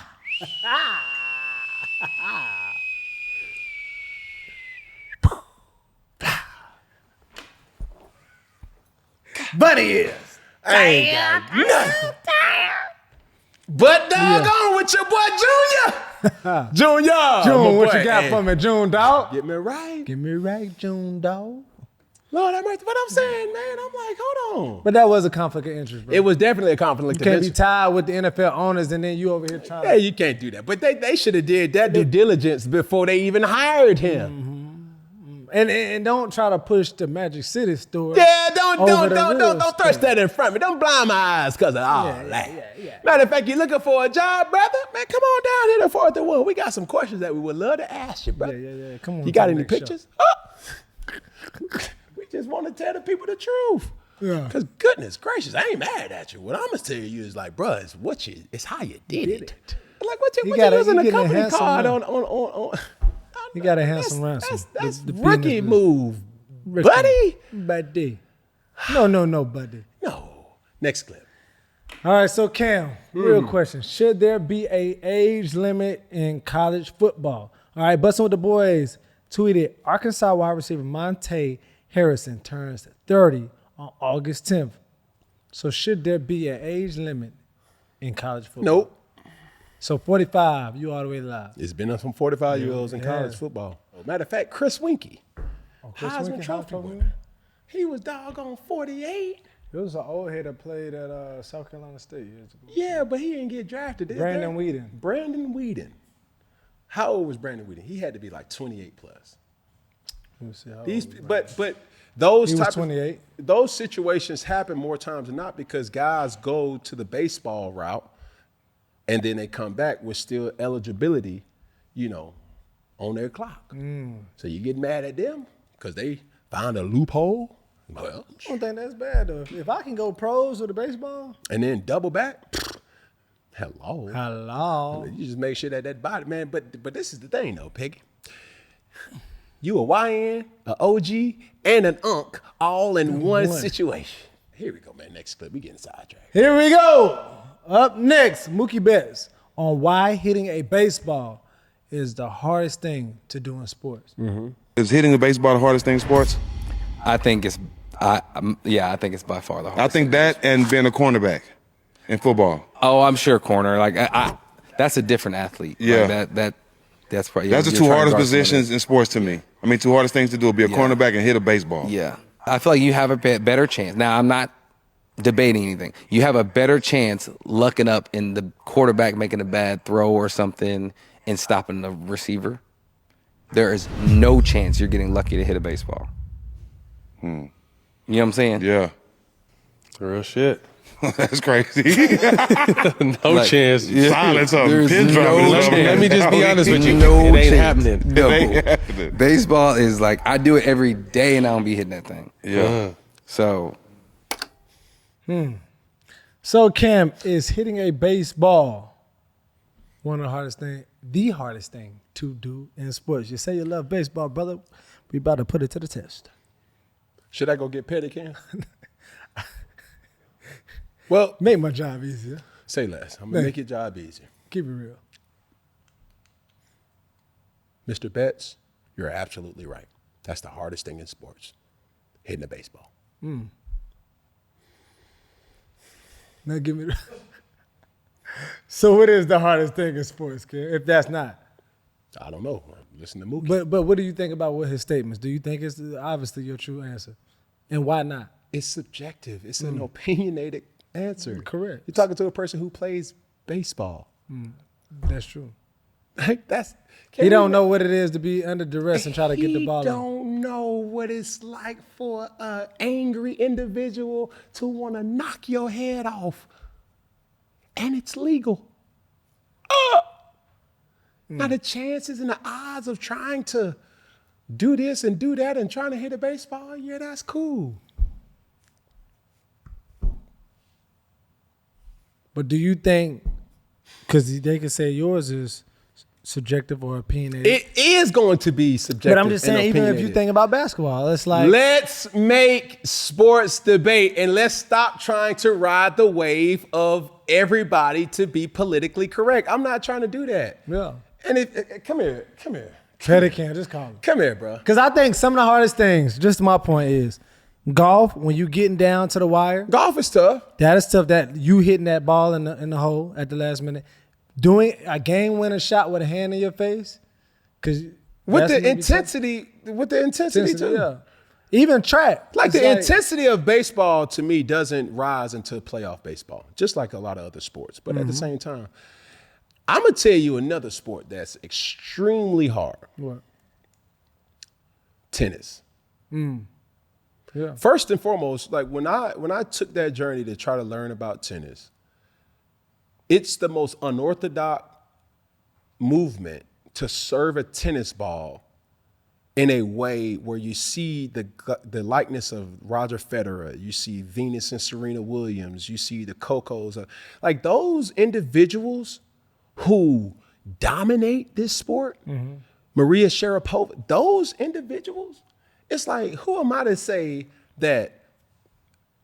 Buddy is. I ain't got nothing. But doggone with your boy Junior. Junior. June, what you got for me, June, dog? Get me right. Get me right, June, dog. Lord have mercy. What I'm saying, man, I'm like, hold on. But that was a conflict of interest, bro. It was definitely a conflict You of can't be interest. tied with the NFL owners and then you over here trying Yeah, you can't do that. But they should have did that due diligence before they even hired him. Mm-hmm. And don't try to push the Magic City story. Yeah, don't thrust stuff. that in front of me. Don't blind my eyes because of all that. Matter of fact, you looking for a job, brother? Man, come on down here to 4th and 1. We got some questions that we would love to ask you, brother. Yeah. Come on. You got any pictures? Oh. We just want to tell the people the truth. Yeah. Because goodness gracious, I ain't mad at you. What I'm going to tell you is like, bruh, it's how you did it. Like, what you using a company card on You got a handsome ransom. That's rookie move, buddy. Buddy. No, buddy. No. Next clip. All right, so Cam, real question. Should there be a age limit in college football? All right, Bustin' with the Boys tweeted, Arkansas wide receiver Monte Harrison turns 30 on August 10th. So should there be an age limit in college football? Nope. So 45, you all the way live. It's been some 45-year-olds in college football. Matter of fact, Chris Winkie, Heisman Trophy winner. He was doggone 48. There was an old head that played at South Carolina State years ago. Yeah, but he didn't get drafted. Brandon Whedon. Brandon Whedon. How old was Brandon Whedon? He had to be like 28 plus. Let me see how These, old but those he was type 28. Those situations happen more times than not because guys go to the baseball route and then they come back with still eligibility, on their clock. So you get mad at them because they found a loophole. Well, I don't think that's bad though. If I can go pros with the baseball, and then double back. Hello. You just make sure that body, man. But this is the thing though, Peggy. You a YN, an OG, and an UNC all in one situation. Here we go, man. Next clip. We getting sidetracked. Here we go. Up next, Mookie Betts on why hitting a baseball is the hardest thing to do in sports. Mm-hmm. Is hitting the baseball the hardest thing in sports? I think it's by far the hardest. I think that and being a cornerback in football. Oh, I'm sure corner. Like that's a different athlete. Yeah. Like that's probably that's the two hardest positions in sports to me. I mean, two hardest things to do would be a cornerback and hit a baseball. Yeah. I feel like you have a better chance. Now, I'm not debating anything. You have a better chance lucking up in the quarterback making a bad throw or something and stopping the receiver. There is no chance you're getting lucky to hit a baseball. You know what I'm saying? Yeah. Real shit. That's crazy. No chance. Silence on There's pin drop. Let me just be honest with you. No It ain't chance. happening. No. It ain't happening. Baseball is like, I do it every day and I don't be hitting that thing. Yeah. So, So Cam, is hitting a baseball the hardest thing to do in sports? You say you love baseball, brother. We about to put it to the test. Should I go get petty, Cam? Well, Make my job easier. say less. I'm going to make your job easier. Keep it real. Mr. Betts, you're absolutely right. That's the hardest thing in sports, hitting a baseball. Now give me. So what is the hardest thing in sports, Cam? If that's not. I don't know. Listen to Mookie. But what do you think about what his statements? Do you think it's obviously your true answer? And why not? It's subjective. It's an opinionated answer. Correct. You're talking to a person who plays baseball. That's true. Like that's He don't know what it is to be under duress and try to get the ball He in. don't know what it's like for an angry individual to want to knock your head off. And it's legal. Now the chances and the odds of trying to do this and do that and trying to hit a baseball, yeah, that's cool. But do you think, because they could say yours is subjective or opinionated. It is going to be subjective. But I'm just saying, even if you think about basketball, it's like. Let's make sports debate and let's stop trying to ride the wave of everybody to be politically correct. I'm not trying to do that. Yeah. And come here. Petty can just call him. Come here, bro. Because I think some of the hardest things, just my point is, golf, when you getting down to the wire. Golf is tough. That is tough, that you hitting that ball in the hole at the last minute. Doing a game-winning shot with a hand in your face. With the intensity too. Yeah. Even track. Like the intensity of baseball to me doesn't rise into playoff baseball, just like a lot of other sports. But at the same time, I'm going to tell you another sport that's extremely hard. What? Tennis. Yeah. First and foremost, like when I took that journey to try to learn about tennis, it's the most unorthodox movement to serve a tennis ball in a way where you see the likeness of Roger Federer, you see Venus and Serena Williams, you see the Cocos, like those individuals who dominate this sport, Maria Sharapova, those individuals, it's like, who am I to say that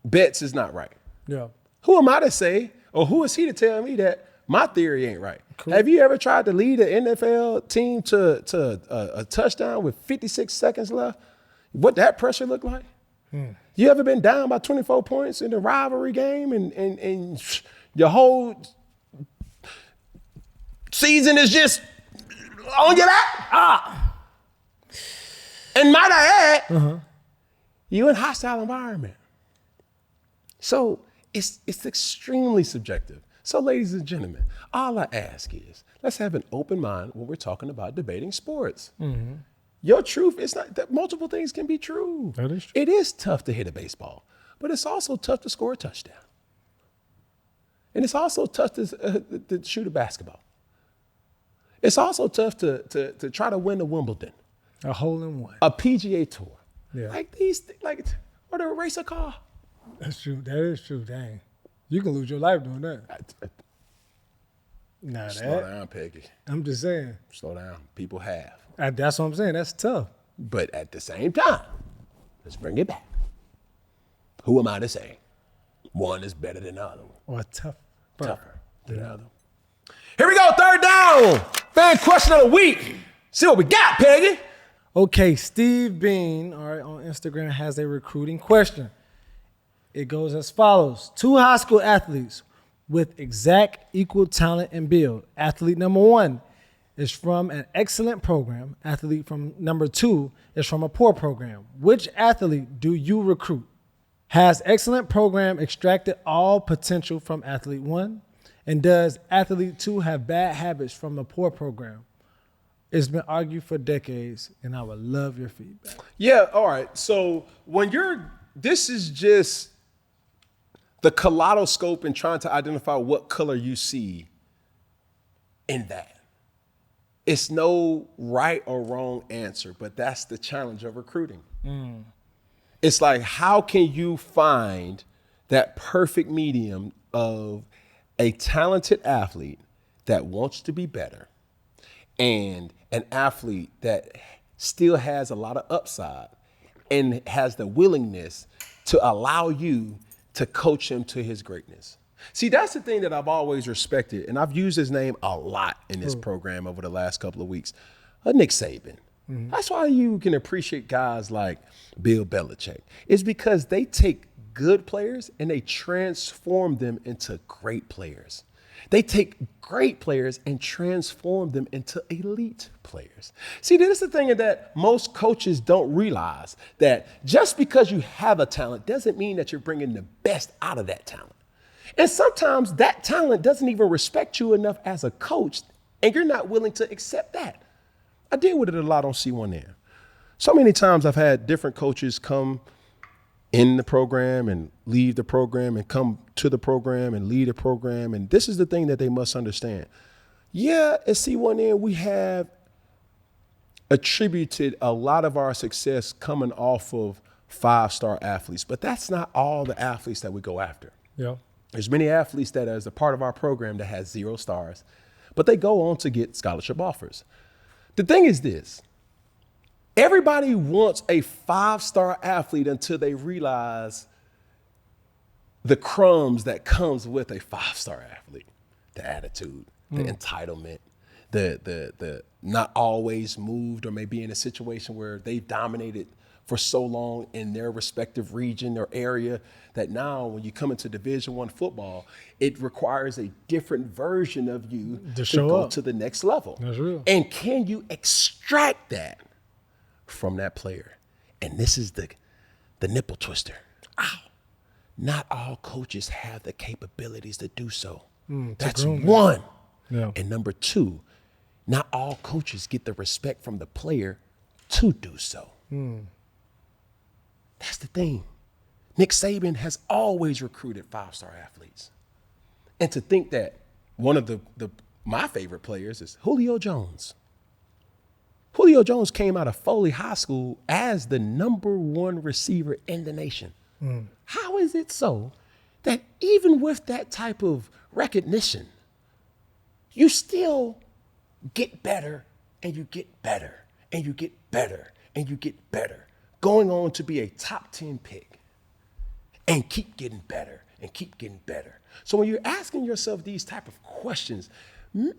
Betts is not right? Yeah. Who am I to say, or who is he to tell me that my theory ain't right? Cool. Have you ever tried to lead an NFL team to a touchdown with 56 seconds left? What that pressure look like? You ever been down by 24 points in a rivalry game and your whole season is just on your back? And might I add, you in a hostile environment. So it's extremely subjective. So ladies and gentlemen, all I ask is, let's have an open mind when we're talking about debating sports. Your truth is not that multiple things can be true. That is true. It is tough to hit a baseball, but it's also tough to score a touchdown. And it's also tough to shoot a basketball. It's also tough to try to win a Wimbledon. A hole in one. A PGA Tour. Yeah. Or to race a car. That's true. That is true. Dang. You can lose your life doing that. Slow down, Peggy. I'm just saying. Slow down. People have. That's what I'm saying. That's tough. But at the same time, let's bring it back. Who am I to say one is better than the other one? Or tougher than the other. Here we go, third down. Fan question of the week. See what we got, Peggy. Okay, Steve Bean, all right, on Instagram has a recruiting question. It goes as follows. 2 high school athletes with exact equal talent and build. Athlete number 1 is from an excellent program. Athlete from number 2 is from a poor program. Which athlete do you recruit? Has excellent program extracted all potential from athlete 1? And does athlete 2 have bad habits from a poor program? It's been argued for decades, and I would love your feedback. Yeah, all right. So this is just the kaleidoscope and trying to identify what color you see in that. It's no right or wrong answer, but that's the challenge of recruiting. It's like, how can you find that perfect medium of a talented athlete that wants to be better and an athlete that still has a lot of upside and has the willingness to allow you to coach him to his greatness? See, that's the thing that I've always respected, and I've used his name a lot in this program over the last couple of weeks. Nick Saban. That's why you can appreciate guys like Bill Belichick. It's because they take good players and they transform them into great players. They take great players and transform them into elite players. See, this is the thing that most coaches don't realize, that just because you have a talent doesn't mean that you're bringing the best out of that talent. And sometimes that talent doesn't even respect you enough as a coach, and you're not willing to accept that. I deal with it a lot on C1N. So many times I've had different coaches come in the program and leave the program and come to the program and leave the program. And this is the thing that they must understand. Yeah, at C1N, we have attributed a lot of our success coming off of 5-star athletes, but that's not all the athletes that we go after. Yeah. There's many athletes that as a part of our program that has 0 stars, but they go on to get scholarship offers. The thing is this: everybody wants a 5-star athlete until they realize the crumbs that comes with a 5-star athlete. The attitude, the entitlement, the not always moved or maybe in a situation where they've dominated for so long in their respective region or area that now when you come into Division I football, it requires a different version of you to go up to the next level. That's real. And can you extract that from that player? And this is the nipple twister. Ow. Not all coaches have the capabilities to do so. That's one. Yeah. And number 2, not all coaches get the respect from the player to do so. That's the thing. Nick Saban has always recruited 5-star athletes. And to think that one of my favorite players is Julio Jones. Julio Jones came out of Foley High School as the #1 receiver in the nation. How is it so that even with that type of recognition, you still get better and you get better and you get better and you get better, going on to be a top 10 pick and keep getting better and keep getting better? So when you're asking yourself these type of questions,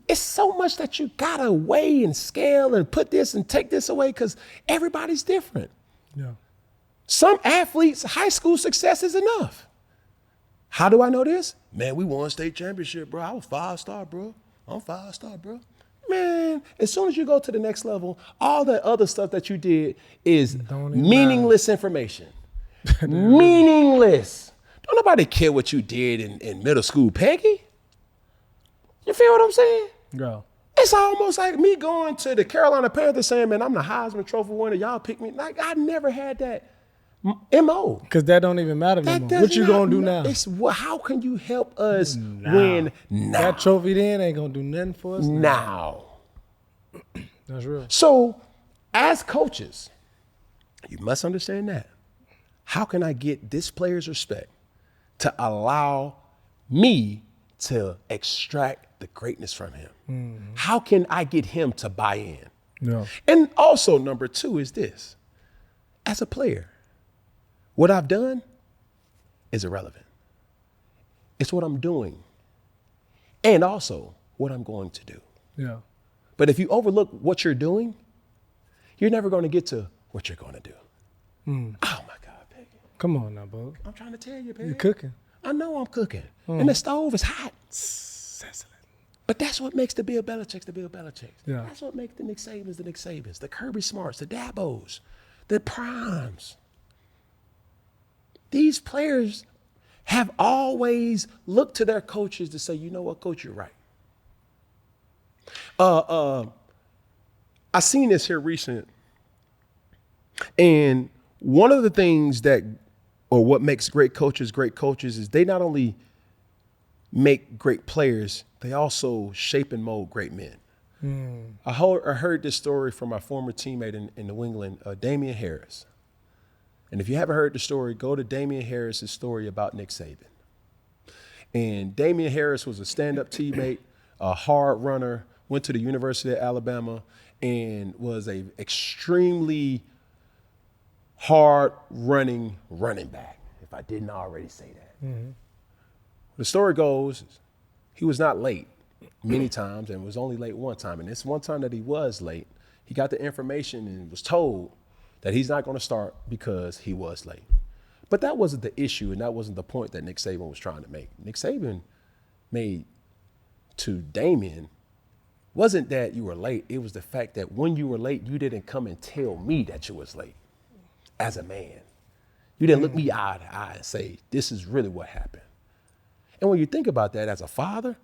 it's so much that you gotta weigh and scale and put this and take this away because everybody's different. Yeah. Some athletes, high school success is enough. How do I know this? Man, we won state championship, bro. I was 5-star, bro. I'm 5-star, bro. Man, as soon as you go to the next level, all that other stuff that you did is meaningless information. Meaningless. Don't nobody care what you did in middle school, Peggy. You feel what I'm saying? Go. It's almost like me going to the Carolina Panthers saying, man, I'm the Heisman Trophy winner. Y'all pick me. Like, I never had that MO. Because that don't even matter anymore. What you going to do now? How can you help us win now? That trophy then ain't going to do nothing for us now. That's real. So, as coaches, you must understand that. How can I get this player's respect to allow me to extract the greatness from him? How can I get him to buy in? Yeah. And also, number 2 is this. As a player, what I've done is irrelevant. It's what I'm doing and also what I'm going to do. Yeah. But if you overlook what you're doing, you're never going to get to what you're going to do. Oh, my God, Peggy. Come on now, bud. I'm trying to tell you, Peggy. You cooking. I know I'm cooking. And the stove is hot. But that's what makes the Bill Belichicks the Bill Belichicks. Yeah. That's what makes the Nick Sabans the Nick Sabans, the Kirby Smarts, the Dabos, the Primes. These players have always looked to their coaches to say, you know what, coach, you're right. I seen this here recent, and one of the things that or what makes great coaches is they not only make great players, they also shape and mold great men. I heard this story from my former teammate in New England, Damian Harris. And if you haven't heard the story, go to Damian Harris's story about Nick Saban. And Damian Harris was a stand-up teammate, a hard runner, went to the University of Alabama, and was a extremely hard-running running back, if I didn't already say that. The story goes, he was not late many times and was only late one time. And this one time that he was late, he got the information and was told that he's not going to start because he was late. But that wasn't the issue, and that wasn't the point that Nick Saban was trying to make. Nick Saban made to Damian wasn't that you were late. It was the fact that when you were late, you didn't come and tell me that you was late as a man. You didn't look me eye to eye and say, this is really what happened. And when you think about that as a father,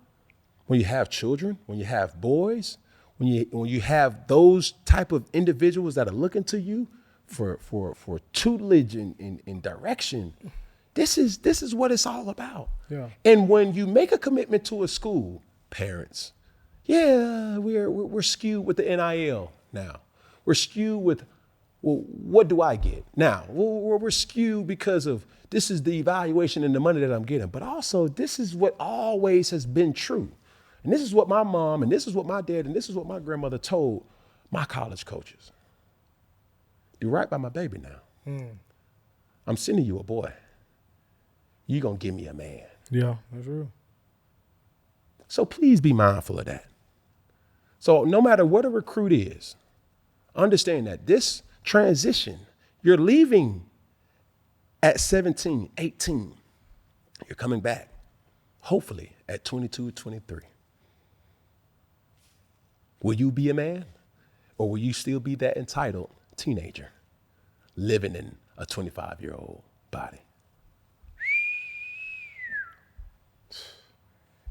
when you have children, when you have boys, when you have those type of individuals that are looking to you for tutelage and direction, this is what it's all about. Yeah. And when you make a commitment to a school, parents, we're skewed with the NIL now. We're skewed with, well, what do I get? Now, we're skewed because of this is the evaluation and the money that I'm getting, but also this is what always has been true. And this is what my mom, and this is what my dad, and this is what my grandmother told my college coaches. Do right by my baby now. I'm sending you a boy. You're going to give me a man. Yeah, that's real. So please be mindful of that. So no matter what a recruit is, understand that this transition, you're leaving at 17, 18. You're coming back, hopefully, at 22, 23. Will you be a man, or will you still be that entitled teenager living in a 25-year-old body?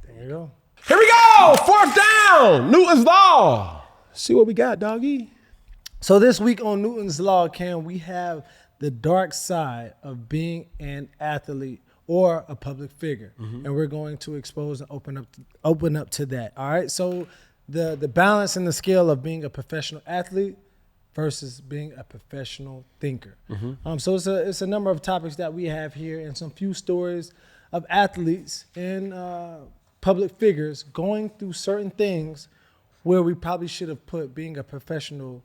There you go. Here we go, 4th down, Newton's Law. See what we got, doggy. So this week on Newton's Law, Cam, we have the dark side of being an athlete or a public figure. And we're going to expose and open up to that. All right. So the balance and the scale of being a professional athlete versus being a professional thinker. So it's a number of topics that we have here and some few stories of athletes and public figures going through certain things where we probably should have put being a professional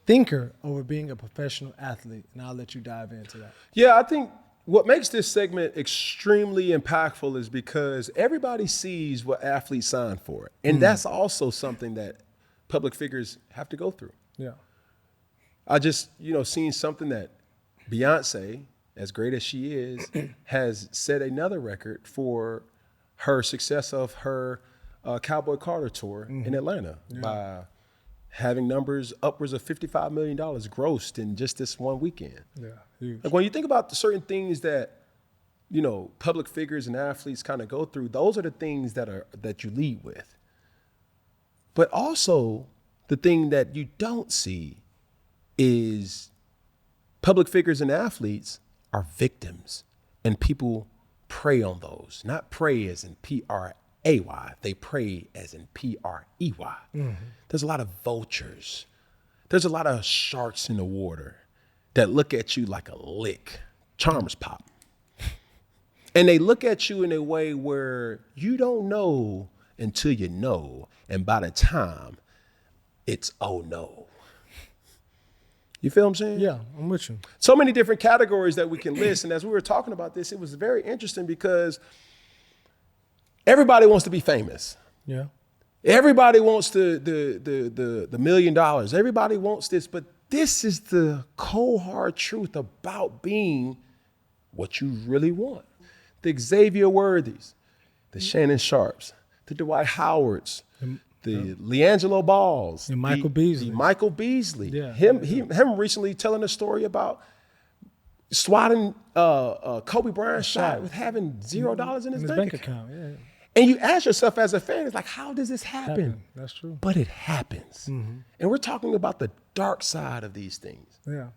thinker over being a professional athlete. And I'll let you dive into that. Yeah, I think what makes this segment extremely impactful is because everybody sees what athletes sign for. And that's also something that public figures have to go through. Yeah. I just, seen something that Beyonce, as great as she is, has set another record for her success of her Cowboy Carter tour in Atlanta by having numbers upwards of $55 million grossed in just this one weekend. Yeah, huge. Like when you think about the certain things that, public figures and athletes kind of go through, those are the things that you lead with. But also the thing that you don't see is public figures and athletes are victims, and people prey on those. Not prey as in P-R-A-Y. They prey as in P-R-E-Y. There's a lot of vultures. There's a lot of sharks in the water that look at you like a lick. Charmers pop. And they look at you in a way where you don't know until you know. And by the time, it's oh no. You feel what I'm saying? Yeah, I'm with you. So many different categories that we can list. And as we were talking about this, it was very interesting because everybody wants to be famous. Yeah. Everybody wants the $1 million. Everybody wants this, but this is the cold hard truth about being what you really want. The Xavier Worthies, the Shannon Sharps, the Dwight Howards, the LiAngelo Balls, and Michael Beasley. Michael Beasley. Yeah. Him recently telling a story about swatting Kobe Bryant's shot with having $0 in his bank account. Yeah. And you ask yourself as a fan, it's like, how does this happen? That's true. But it happens. And we're talking about the dark side of these things. Yeah.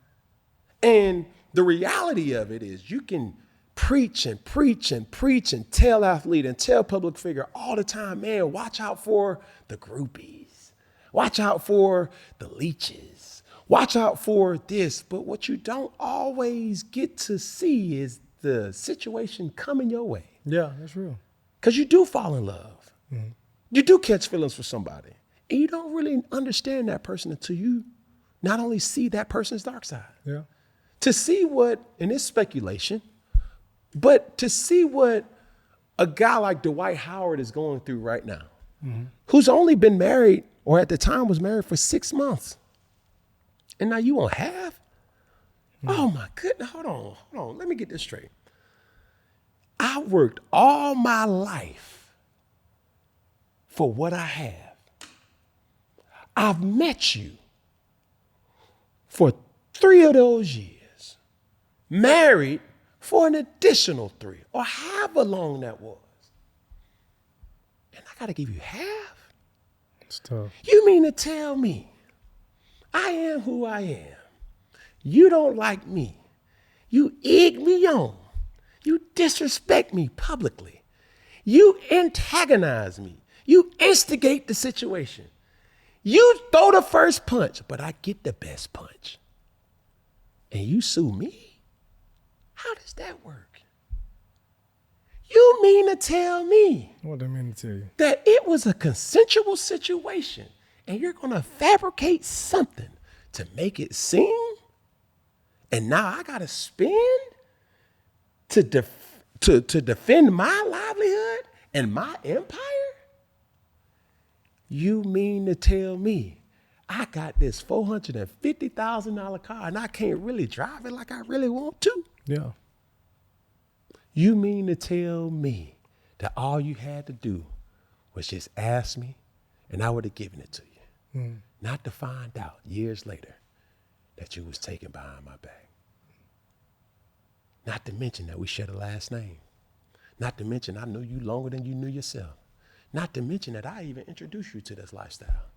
And the reality of it is you can preach and preach and preach and tell athlete and tell public figure all the time, man, watch out for the groupies. Watch out for the leeches. Watch out for this. But what you don't always get to see is the situation coming your way. Yeah, that's real. Because you do fall in love. Mm-hmm. You do catch feelings for somebody. And you don't really understand that person until you not only see that person's dark side. Yeah. To see what, and it's speculation, but to see what a guy like Dwight Howard is going through right now, who's only been married, or at the time was married for 6 months. And now you on half? Oh my goodness, hold on. Let me get this straight. I worked all my life for what I have. I've met you for 3 of those years, married for an additional 3, or however long that was. And I gotta give you half? It's tough. You mean to tell me I am who I am? You don't like me. You egg me on. You disrespect me publicly. You antagonize me. You instigate the situation. You throw the first punch, but I get the best punch. And you sue me? How does that work? You mean to tell me What do I mean to tell you? that it was a consensual situation and you're going to fabricate something to make it seem? And now I got to spend to defend my livelihood and my empire? You mean to tell me I got this $450,000 car and I can't really drive it like I really want to? Yeah. You mean to tell me that all you had to do was just ask me and I would have given it to you? Not to find out years later that you was taken behind my back. Not to mention that we share the last name. Not to mention I knew you longer than you knew yourself. Not to mention that I even introduced you to this lifestyle.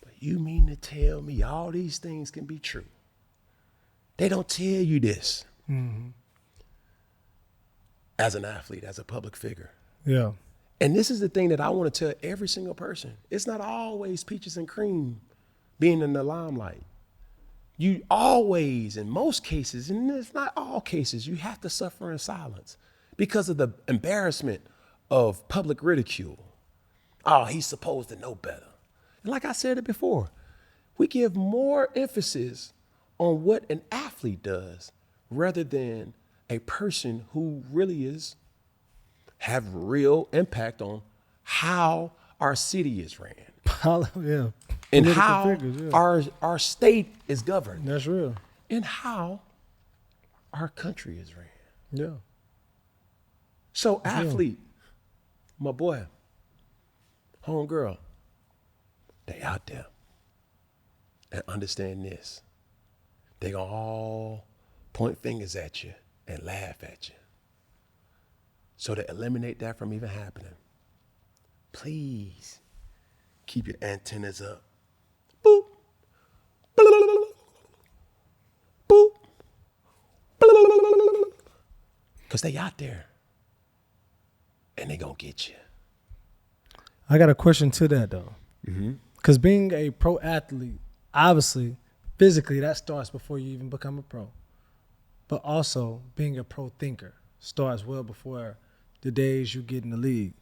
But you mean to tell me all these things can be true? They don't tell you this as an athlete, as a public figure. Yeah. And this is the thing that I want to tell every single person. It's not always peaches and cream being in the limelight. You always, in most cases, and it's not all cases, you have to suffer in silence because of the embarrassment of public ridicule. Oh, he's supposed to know better. And like I said it before, we give more emphasis on what an athlete does rather than a person who really have real impact on how our city is ran. Yeah. And Political how figures, yeah. our state is governed. That's real. And how our country is ran. Yeah. So athlete, my boy, homegirl, they out there. And understand this. They gonna all point fingers at you and laugh at you. So to eliminate that from even happening, please keep your antennas up. Boop. Boop. Because they out there. And they gonna get you. I got a question to that, though. Because being a pro athlete, obviously, physically, that starts before you even become a pro. But also, being a pro thinker starts well before the days you get in the league.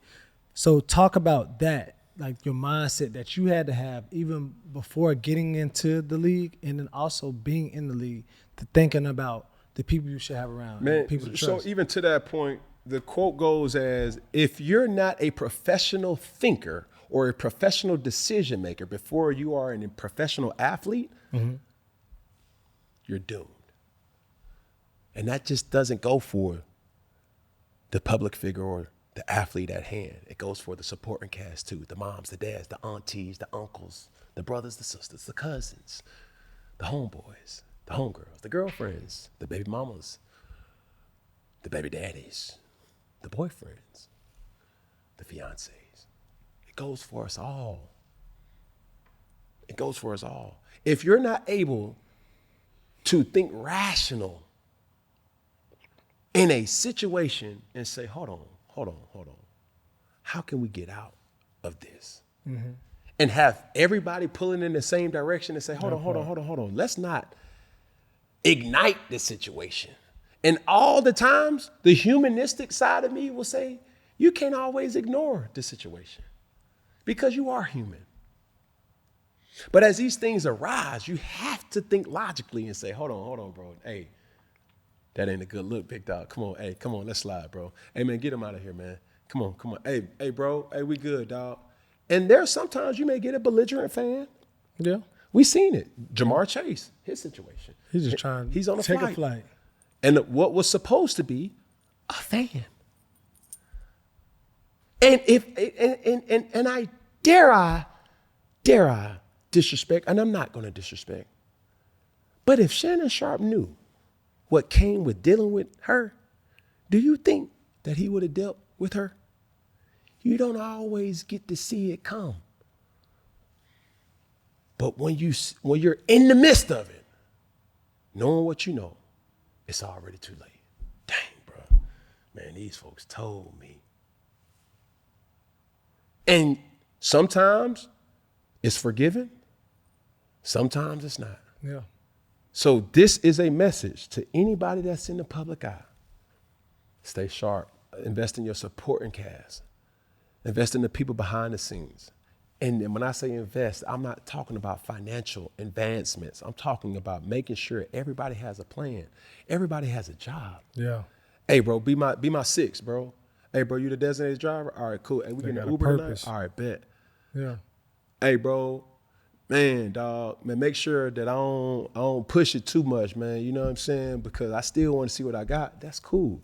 So talk about that, like your mindset that you had to have even before getting into the league, and then also being in the league, to thinking about the people you should have around, Man, people to so trust. even to that point, the quote goes as, if you're not a professional thinker or a professional decision maker before you are a professional athlete, you're doomed. And that just doesn't go for the public figure or the athlete at hand. It goes for the supporting cast too, the moms, the dads, the aunties, the uncles, the brothers, the sisters, the cousins, the homeboys, the homegirls, the girlfriends, the baby mamas, the baby daddies, the boyfriends, the fiancés. It goes for us all. It goes for us all. If you're not able to think rational in a situation and say, hold on. How can we get out of this? Mm-hmm. And have everybody pulling in the same direction and say, hold on. Let's not ignite the situation. And all the times, the humanistic side of me will say, you can't always ignore the situation because you are human. But as these things arise, you have to think logically and say, hold on, bro. Hey, that ain't a good look, big dog. Come on, let's slide, bro. Hey, man, get him out of here, man. Come on. Hey, bro. Hey, we good, dog. And there's sometimes you may get a belligerent fan. Yeah. We seen it. Jamar Chase, his situation. He's just trying He's on to take a flight. And what was supposed to be a fan. And I dare I disrespect, and I'm not going to disrespect. But if Shannon Sharp knew what came with dealing with her, do you think that he would have dealt with her? You don't always get to see it come. But when you're in the midst of it, knowing what you know, it's already too late. Dang, bro. Man, these folks told me. And sometimes it's forgiven. Sometimes it's not. Yeah. So this is a message to anybody that's in the public eye. Stay sharp. Invest in your supporting cast. Invest in the people behind the scenes. And when I say invest, I'm not talking about financial advancements. I'm talking about making sure everybody has a plan. Everybody has a job. Yeah. Hey, bro, be my six, bro. Hey, bro, you the designated driver? All right, cool. Hey, we getting an Uber tonight? All right, bet. Yeah. Hey, bro, man, dog, man, make sure that I don't push it too much, man. You know what I'm saying? Because I still want to see what I got. That's cool.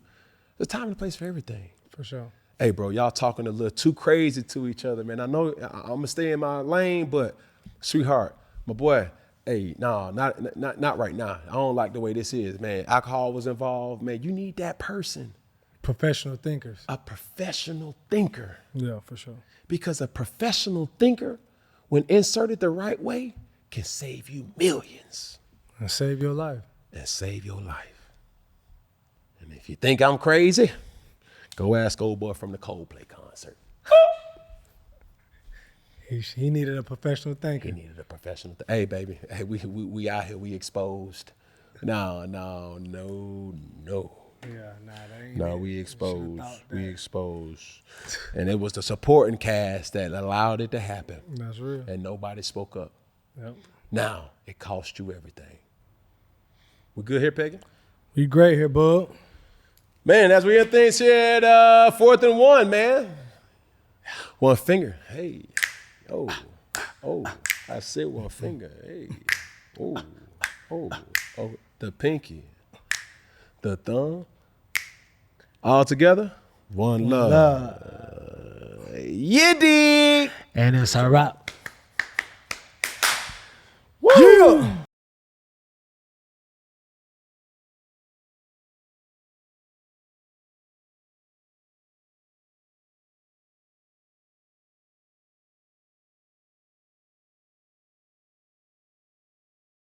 There's time and a place for everything. For sure. Hey, bro, y'all talking a little too crazy to each other, man. I know I'm gonna stay in my lane, but sweetheart, my boy, hey, no, not right now. I don't like the way this is, man. Alcohol was involved, man. You need that person. Professional thinkers. A professional thinker. Yeah, for sure. Because a professional thinker, when inserted the right way, can save you millions. And save your life. And save your life. And if you think I'm crazy, go ask old boy from the Coldplay concert. He needed a professional thinker. He needed a professional Hey, baby. Hey, we out here. We exposed. No. Yeah, that ain't No, we exposed. We exposed. And it was the supporting cast that allowed it to happen. That's real. And nobody spoke up. Yep. Now, it cost you everything. We good here, Peggy? We great here, bud. Man, as we end things here at 4th and 1, man. One finger. Hey. Oh. I said one finger. Hey. Oh. The pinky. The thumb. All together. One love. You dig. And it's a wrap.